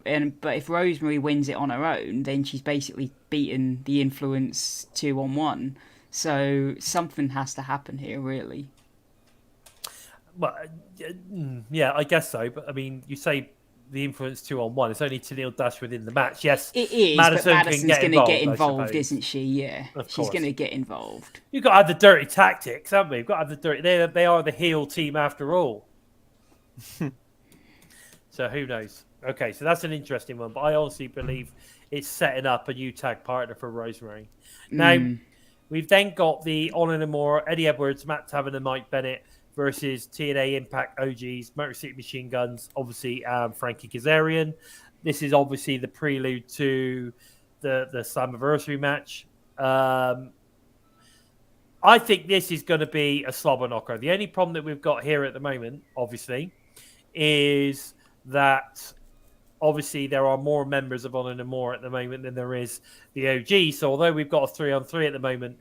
But if Rosemary wins it on her own, then she's basically beaten the Influence 2-on-1. So something has to happen here, really. Well, yeah, I guess so. But I mean, you say the Influence 2-on-1. It's only Tanil Dashwood in the match. Yes, it is. Madison's going to get involved, isn't she? Yeah, she's going to get involved. You've got to have the dirty tactics, haven't we? You've got to have the dirty. They are the heel team after all. So who knows? Okay, so that's an interesting one, but I honestly believe it's setting up a new tag partner for Rosemary. Now, we've then got the Honor No More, Eddie Edwards, Matt Tavern, and Mike Bennett versus TNA Impact OGs, Motor City Machine Guns, obviously Frankie Kazarian. This is obviously the prelude to the Slammiversary match. I think this is going to be a slobber knocker. The only problem that we've got here at the moment, obviously, is that obviously there are more members of Honor No More at the moment than there is the OG. So although we've got a 3-on-3 at the moment,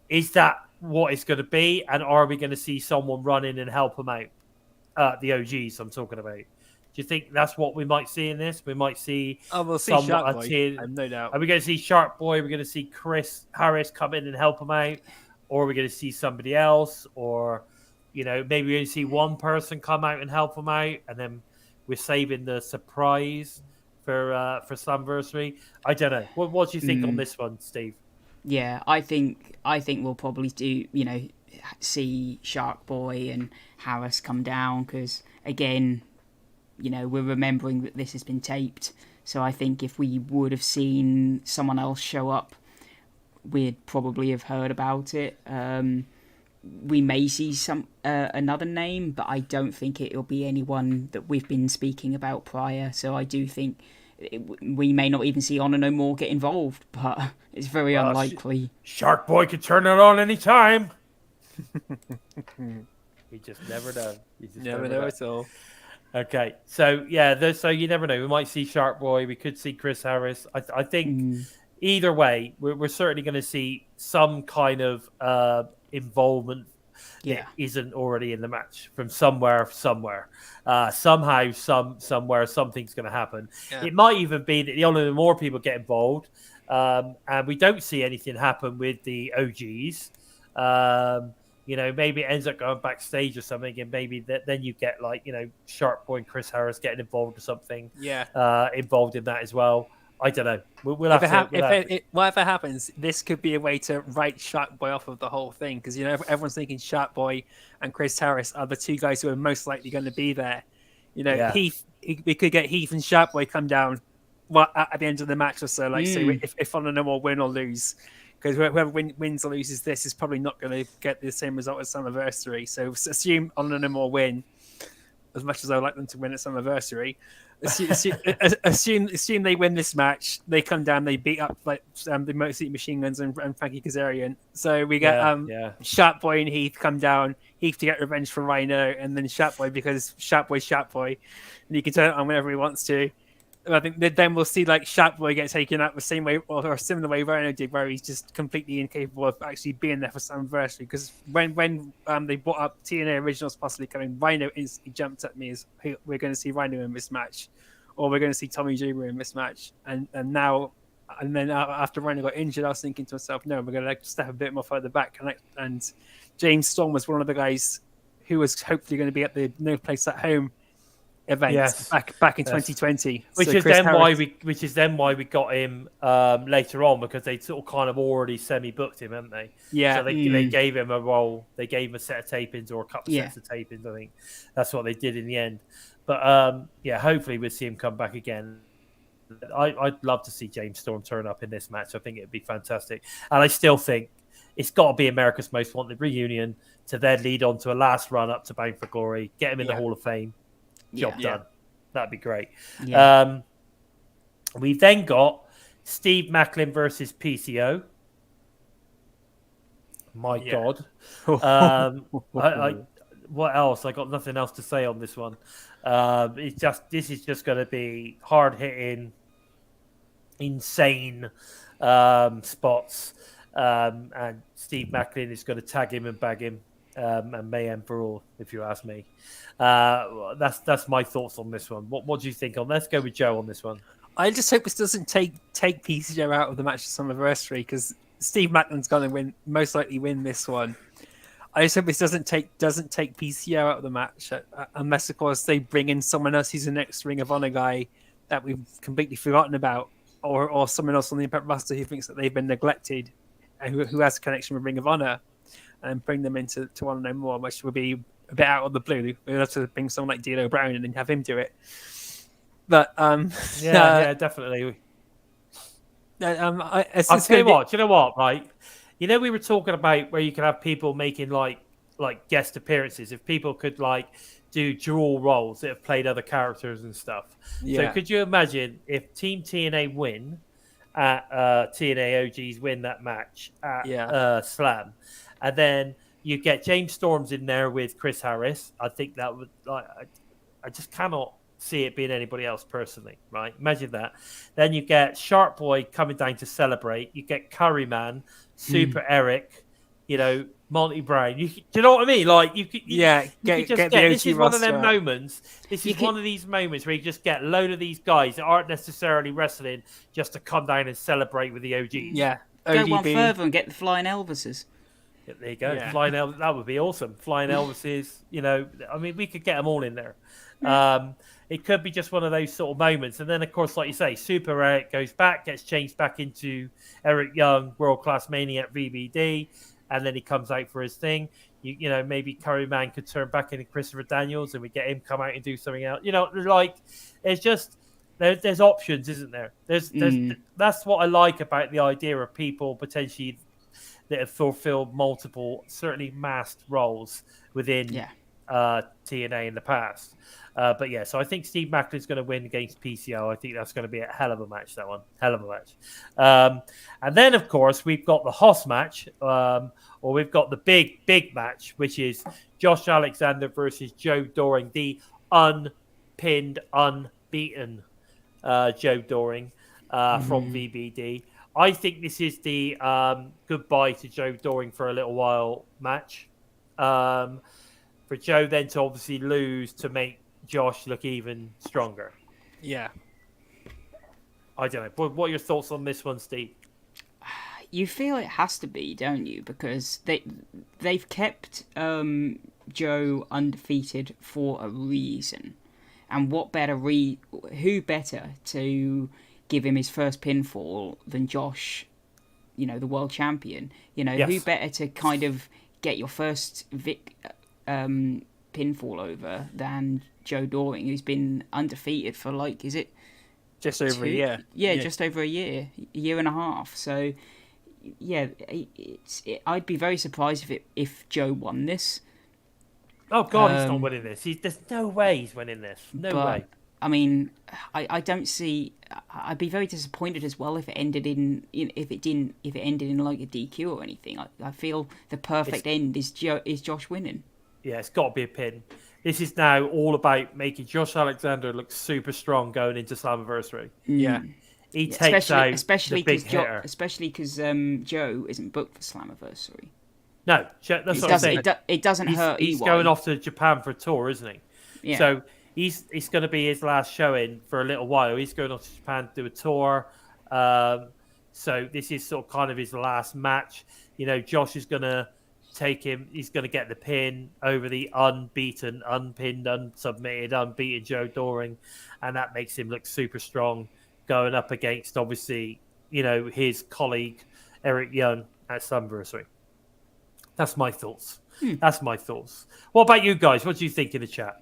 is that what it's going to be? And are we going to see someone run in and help them out? The OGs I'm talking about. Do you think that's what we might see in this? We might see we'll see Shark Boy, no doubt. Are we going to see Shark Boy? Are we going to see Chris Harris come in and help him out? Or are we going to see somebody else? Or, maybe we're going to see one person come out and help him out, and then we're saving the surprise for Slammiversary. I don't know. What do you think on this one, Steve? Yeah, I think we'll probably do, see Shark Boy and Harris come down because, again, we're remembering that this has been taped. So I think if we would have seen someone else show up, we'd probably have heard about it. We may see another name, but I don't think it'll be anyone that we've been speaking about prior. So I do think we may not even see Honor No More get involved, but it's very unlikely. Shark Boy could turn it on any time. You just never know. You just never know at all. Okay, so yeah, so you never know. We might see Shark Boy. We could see Chris Harris. I think either way, we're certainly going to see some kind of involvement that isn't already in the match from somewhere. Somehow, somewhere, something's going to happen. Yeah. It might even be that the only more people get involved, and we don't see anything happen with the OGs. Maybe it ends up going backstage or something, and maybe then you get Shark Boy and Chris Harris getting involved or something. Yeah, involved in that as well. I don't know. We'll have to. Whatever happens, this could be a way to write Shark Boy off of the whole thing because everyone's thinking Shark Boy and Chris Harris are the two guys who are most likely going to be there. Heath. We could get Heath and Shark Boy come down at the end of the match or so. Say if Honor No More win or lose, because whoever wins or loses this is probably not going to get the same result as Slammiversary. So assume Honor No More win. as much as I would like them to win at Slammiversary. Assume they win this match. They come down. They beat up like the Motor City Machine Guns and Frankie Kazarian. So we get Sharp Boy and Heath come down. Heath to get revenge for Rhino, and then Sharp Boy because Sharp Boy, and he can turn it on whenever he wants to. I think then we'll see like Sharp Boy get taken out the same way or a similar way Rhino did, where he's just completely incapable of actually being there for Slammiversary. Because when they brought up TNA Originals possibly coming, Rhino instantly jumped at me as we're going to see Rhino in this match, or we're going to see Tommy Dreamer in this match. And then after Rhino got injured, I was thinking to myself, no, we're going to like step a bit more further back. And James Storm was one of the guys who was hopefully going to be at the No Place at Home event back in 2020, which is then why we got him later on, because they sort of kind of already semi-booked him, haven't they? Yeah. So they gave him a role, they gave him a set of tapings or a couple of sets of tapings. I think that's what they did in the end. But hopefully we'll see him come back again. I'd love to see James Storm turn up in this match. I think it'd be fantastic, and I still think it's got to be America's Most Wanted reunion to then lead on to a last run up to Bound for Glory, get him in the Hall of Fame. Job done. That'd be great. Yeah. We've then got Steve Macklin versus PCO. My God. What else? I got nothing else to say on this one. This is just going to be hard hitting, insane spots, and Steve Macklin is going to tag him and bag him. And mayhem for all, if you ask me. That's my thoughts on this one. What do you think on? Let's go with Joe on this one. I just hope this doesn't take PCO out of the match at Slammiversary, because Steve Macklin's going to most likely win this one. I just hope this doesn't take PCO out of the match, unless of course they bring in someone else who's the next Ring of Honor guy that we've completely forgotten about, or someone else on the Impact roster who thinks that they've been neglected and who has a connection with Ring of Honor, and bring them into Want to Know More, which would be a bit out of the blue. We'd have to bring someone like D'Lo Brown and then have him do it. But definitely. I'll tell you what. Do you know what? Right? You know, we were talking about where you can have people making like guest appearances. If people could like do dual roles that have played other characters and stuff. Yeah. So could you imagine if Team TNA win at TNA OGs win that match at Slam? And then you get James Storms in there with Chris Harris. I think that would I just cannot see it being anybody else personally, right? Imagine that. Then you get Sharp Boy coming down to celebrate. You get Curry Man, Super Eric, Monty Brown. Do you know what I mean? Like you could this is one of them moments. This is one of these moments where you just get a load of these guys that aren't necessarily wrestling just to come down and celebrate with the OGs. Yeah. Go one further and get the Flying Elvises. There you go. Yeah. Flying Elvis, that would be awesome. Flying Elvises, I mean, we could get them all in there. It could be just one of those sort of moments. And then, of course, like you say, Super Eric goes back, gets changed back into Eric Young, World Class Maniac VBD, and then he comes out for his thing. Maybe Curry Man could turn back into Christopher Daniels and we get him come out and do something else. It's just, there's options, isn't there? That's what I like about the idea of people potentially that have fulfilled multiple, certainly masked roles within TNA in the past. So I think Steve Macklin's going to win against PCO. I think that's going to be a hell of a match, that one. Hell of a match. And then, of course, we've got the Hoss match, or we've got the big match, which is Josh Alexander versus Joe Doring, the unpinned, unbeaten Joe Doring from VBD. I think this is the goodbye to Joe Doring for a little while match. For Joe then to obviously lose to make Josh look even stronger. Yeah. I don't know. What are your thoughts on this one, Steve? You feel it has to be, don't you? Because they've kept Joe undefeated for a reason. And who better to give him his first pinfall than Josh, the world champion? Who better to kind of get your first pinfall over than Joe Doring, who's been undefeated for is it just over a year? Yeah, just over a year and a half. So yeah, I'd be very surprised if Joe won this. Oh God, he's not winning this. There's no way he's winning this. No way. I mean, I don't see. I'd be very disappointed as well if it ended if it ended in like a DQ or anything. I feel the perfect end is Josh winning. Yeah, it's got to be a pin. This is now all about making Josh Alexander look super strong going into Slammiversary. Yeah. He takes out especially the big hitter. Especially because Joe isn't booked for Slammiversary. No, that's what I'm saying. It doesn't hurt. He's going off to Japan for a tour, isn't he? Yeah. So it's going to be his last showing for a little while. He's going off to Japan to do a tour. So this is sort of kind of his last match. You know, Josh is going to take him. He's going to get the pin over the unbeaten, unpinned, unsubmitted, unbeaten Joe Doring, and that makes him look super strong going up against, obviously, you know, his colleague Eric Young at Slammiversary. That's my thoughts. That's my thoughts. What about you guys? What do you think in the chat?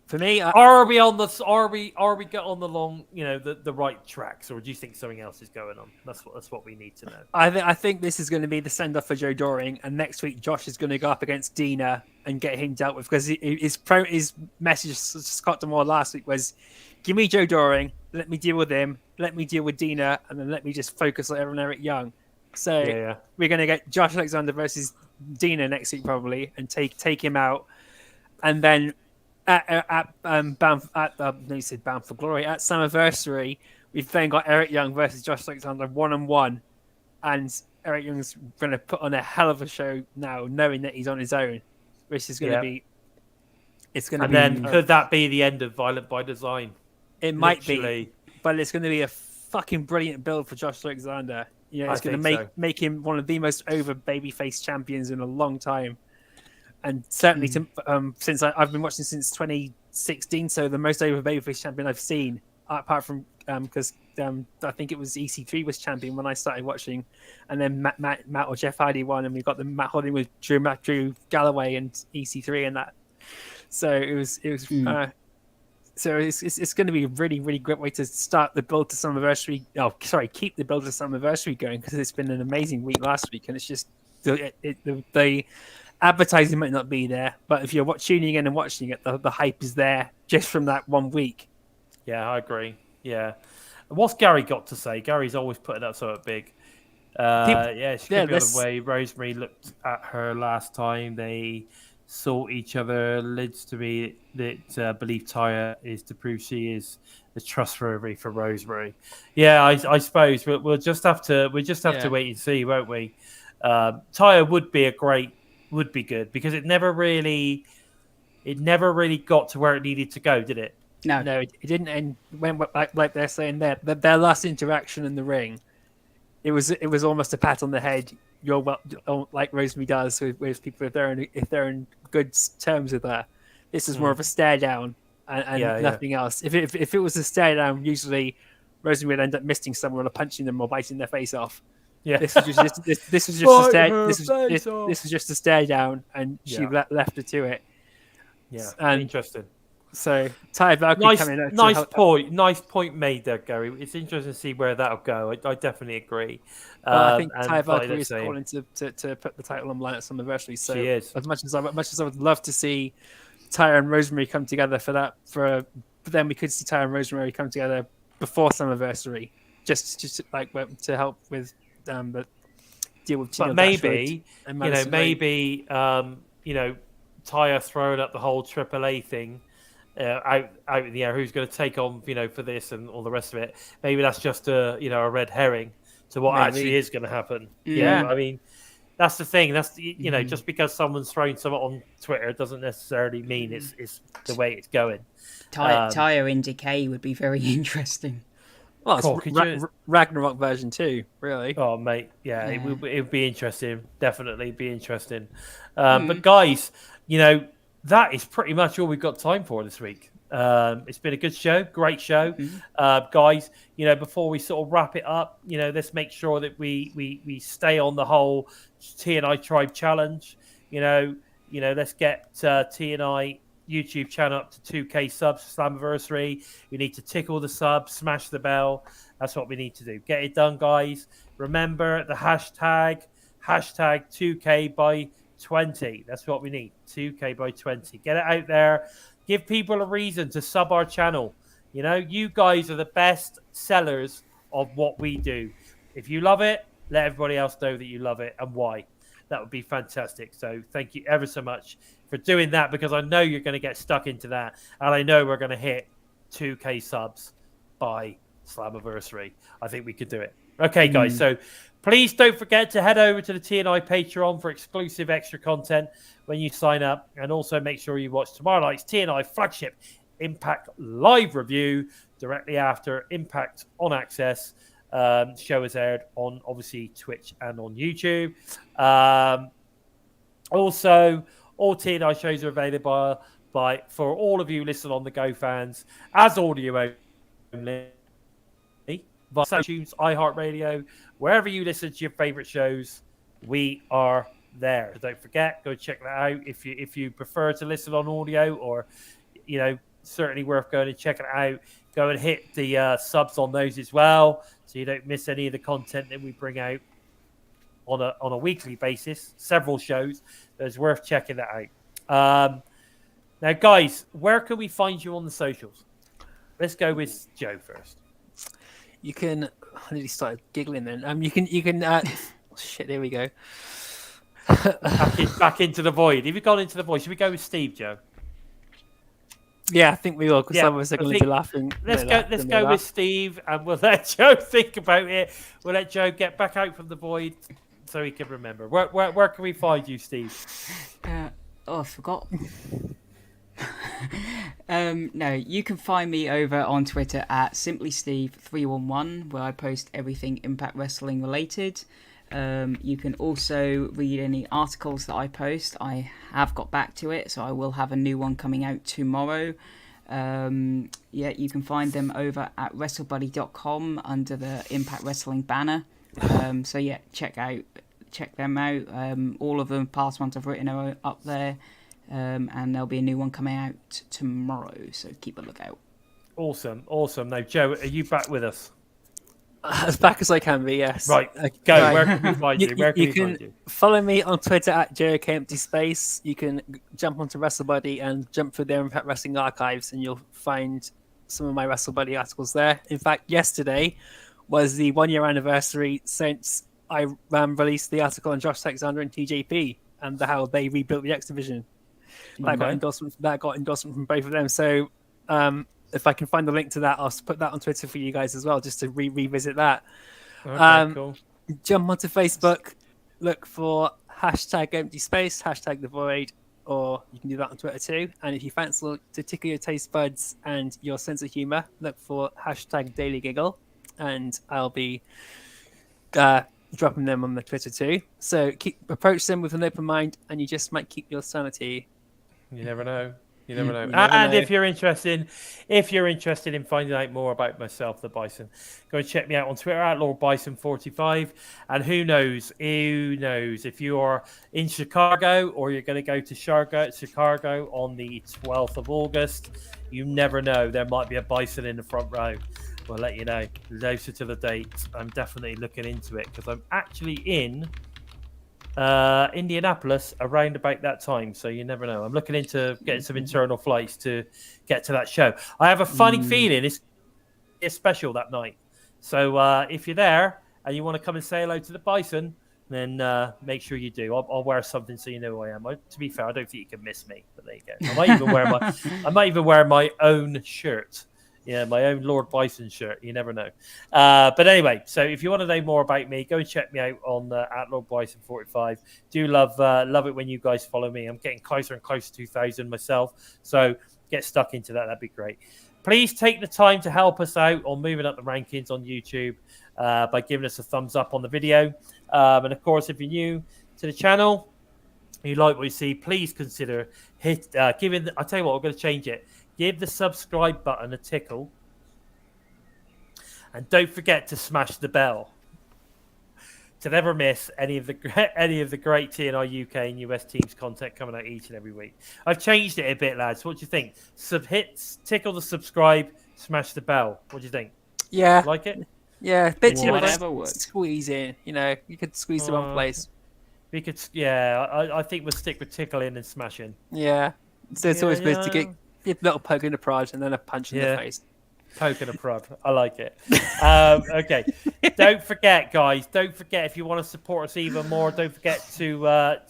For me, are we on the long, you know, the right tracks, or do you think something else is going on? That's what we need to know. I think this is going to be the send off for Joe Doring, and next week Josh is going to go up against Dina and get him dealt with, because his message to Scott D'Amore last week was, "Give me Joe Doring, let me deal with him, let me deal with Dina, and then let me just focus on Eric Young." So we're going to get Josh Alexander versus Dina next week probably, and take him out, and then Bound for Glory at Slammiversary, we've then got Eric Young versus Josh Alexander 1-on-1, and Eric Young's going to put on a hell of a show now, knowing that he's on his own, which is going to be. It's going to be. And then could that be the end of Violent by Design? It might be, but it's going to be a fucking brilliant build for Josh Alexander. You know, it's going to make him one of the most over babyface champions in a long time. And certainly, since I've been watching since 2016, so the most over babyface champion I've seen, apart from because I think it was EC3 was champion when I started watching, and then Matt or Jeff Hardy won, and we got the Matt Hardy with Drew Galloway and EC3 and that. So it was so it's going to be a really, really great way to start the build to Slammiversary. Oh, sorry, keep the build to Slammiversary going, because it's been an amazing week last week, and it's just the advertising might not be there, but if you're tuning in and watching it, the hype is there just from that 1 week. Yeah, I agree. Yeah. What's Gary got to say? Gary's always putting up so big. She could be on the way. Rosemary looked at her last time. They saw each other. Leads to me that believe Taya is to prove she is the trustworthy for Rosemary. Yeah, I suppose we'll just have to wait and see, won't we? Taya would be good, because it never really got to where it needed to go, did it? No, it didn't end when, like they're saying there, their last interaction in the ring, it was almost a pat on the head. You're well, like Rosemary does with people if they're in good terms with her. This is more of a stare down and nothing else. If it was a stare down, usually Rosemary would end up missing someone or punching them or biting their face off. Yeah, this was just a stare down, and she left her to it. Yeah, and interesting. So Taya Valkyrie coming out. Nice point made there, Gary. It's interesting to see where that'll go. I definitely agree. I think Taya Valkyrie is calling to put the title on line at Slammiversary. So she is. As much as I would love to see Taya and Rosemary come together but then we could see Taya and Rosemary come together before Slammiversary, just like to help with the deal with. But maybe Taya throwing up the whole AAA thing. Out in the air, who's going to take on, for this and all the rest of it. Maybe that's just a red herring to what actually is going to happen. Yeah, I mean, that's the thing. That's just because someone's throwing something on Twitter doesn't necessarily mean it's the way it's going. Taya in Decay would be very interesting. Well, it's Ragnarok version 2, really. Oh, mate, yeah. It would be interesting. Definitely be interesting. But guys, that is pretty much all we've got time for this week. It's been a good show, great show. Guys, before we sort of wrap it up, let's make sure that we stay on the whole TNI Tribe Challenge. Let's get TNI YouTube channel up to 2K subs for Slammiversary. We need to tickle the sub, smash the bell. That's what we need to do. Get it done, guys. Remember the hashtag 2K by 20. That's what we need. 2K by 20. Get it out there. Give people a reason to sub our channel. You know, you guys are the best sellers of what we do. If you love it, let everybody else know that you love it and why. That would be fantastic. So thank you ever so much for doing that, because I know you're going to get stuck into that. And I know we're going to hit 2K subs by Slammiversary. I think we could do it. Okay, guys. So please don't forget to head over to the TNI Patreon for exclusive extra content when you sign up. And also make sure you watch tomorrow night's TNI flagship Impact live review directly after Impact on Access. Show is aired on obviously Twitch and on YouTube. Also, all TNI shows are available for all of you listening on the Go fans as audio only via iTunes, iHeartRadio, wherever you listen to your favorite shows. We are there. Don't forget, go check that out if you prefer to listen on audio, or certainly worth going and checking it out. Go and hit the subs on those as well, so you don't miss any of the content that we bring out on a weekly basis. Several shows, so it's worth checking that out. Now, guys, where can we find you on the socials? Let's go with Joe first. You can. I nearly started giggling then. You can. Shit. There we go. back into the void. Have you gone into the void? Should we go with Steve, Joe? Yeah, I think we will, because Yeah, some of us are going to be laughing. Let's go with Steve, and we'll let Joe think about it. We'll let Joe get back out from the void so he can remember. Where can we find you, Steve? I forgot. No, you can find me over on Twitter at simplysteve311, where I post everything Impact Wrestling related. You can also read any articles that I post. I have got back to it, so I will have a new one coming out tomorrow. You can find them over at WrestleBuddy.com under the Impact Wrestling banner. Check them out. All of them, past ones I've written are up there. And there'll be a new one coming out tomorrow, so keep a lookout. Awesome. Now, Joe, are you back with us? As back as I can be, yes. Right, go. Right. Where can we find you? Where can we find you? Follow me on Twitter at JoKEmptySpace. You can jump onto WrestleBuddy and jump through their Impact Wrestling archives, and you'll find some of my WrestleBuddy articles there. In fact, yesterday was the 1 year anniversary since I released the article on Josh Alexander and TJP and how they rebuilt the X Division. That got endorsement from both of them. So if I can find the link to that, I'll put that on Twitter for you guys as well, just to revisit that. Okay, cool. Jump onto Facebook, look for #EmptySpace, #TheVoid, or you can do that on Twitter too. And if you fancy to tickle your taste buds and your sense of humor, look for #DailyGiggle, and I'll be dropping them on the Twitter too. So approach them with an open mind, and you just might keep your sanity. You never know. And if you're interested in finding out more about myself, the Bison, go and check me out on Twitter at LordBison45. And who knows if you are in Chicago, or you're going to go to Chicago on the 12th of August, you never know. There might be a Bison in the front row. We'll let you know closer to the date. I'm definitely looking into it, because I'm actually in Indianapolis around about that time, so you never know. I'm looking into getting some internal flights to get to that show. I have a funny feeling it's special that night, so if you're there and you want to come and say hello to the Bison, then make sure you do. I'll wear something so you know who I am. To be fair, I don't think you can miss me, but there you go. I might even wear my own shirt. Yeah, my own Lord Bison shirt. You never know. But anyway, so if you want to know more about me, go and check me out on at Lord Bison45. Do love it when you guys follow me. I'm getting closer and closer to 2,000 myself. So get stuck into that. That'd be great. Please take the time to help us out on moving up the rankings on YouTube by giving us a thumbs up on the video. And of course, if you're new to the channel, you like what you see, please consider giving. I'll tell you what, we're going to change it. Give the subscribe button a tickle, and don't forget to smash the bell to never miss any of the great TNI-UK and US teams content coming out each and every week. I've changed it a bit, lads. What do you think? Tickle the subscribe, smash the bell. What do you think? Yeah, like it? Yeah, bit too much whatever works. squeeze in. You could squeeze to one place. We could, yeah. I think we'll stick with tickling and smashing. Yeah. So it's always best to Yeah. give a little poke in the prod and then a punch in Yeah. the face. Poke and a prod. I like it. Okay. Don't forget, guys. Don't forget, if you want to support us even more, don't forget to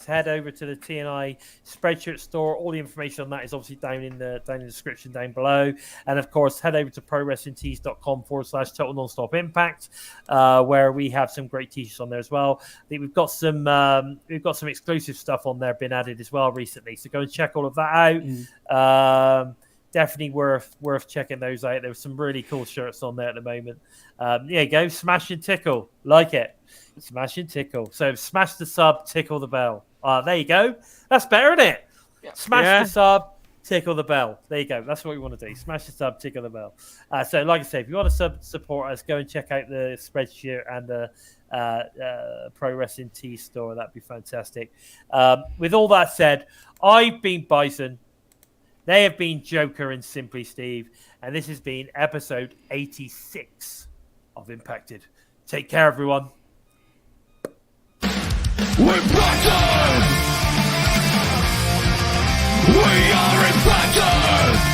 head over to the TNI Spreadshirt store. All the information on that is obviously down in the description down below. And of course, head over to prowrestlingtees.com/Total Nonstop Impact, where we have some great t-shirts on there as well. I think we've got some exclusive stuff on there been added as well recently. So go and check all of that out. Definitely worth checking those out. There's some really cool shirts on there at the moment. There you go. Smash and tickle. Like it. Smash and tickle. So smash the sub, tickle the bell. There you go. That's better, isn't it? Yeah. Smash the sub, tickle the bell. There you go. That's what we want to do. Smash the sub, tickle the bell. So like I say, if you want to support us, go and check out the Spreadshirt and the Pro Wrestling Tee store. That'd be fantastic. With all that said, I've been Bison. They have been Joker and Simply Steve, and this has been episode 86 of Impacted. Take care, everyone. We're Bison! We are Impacted!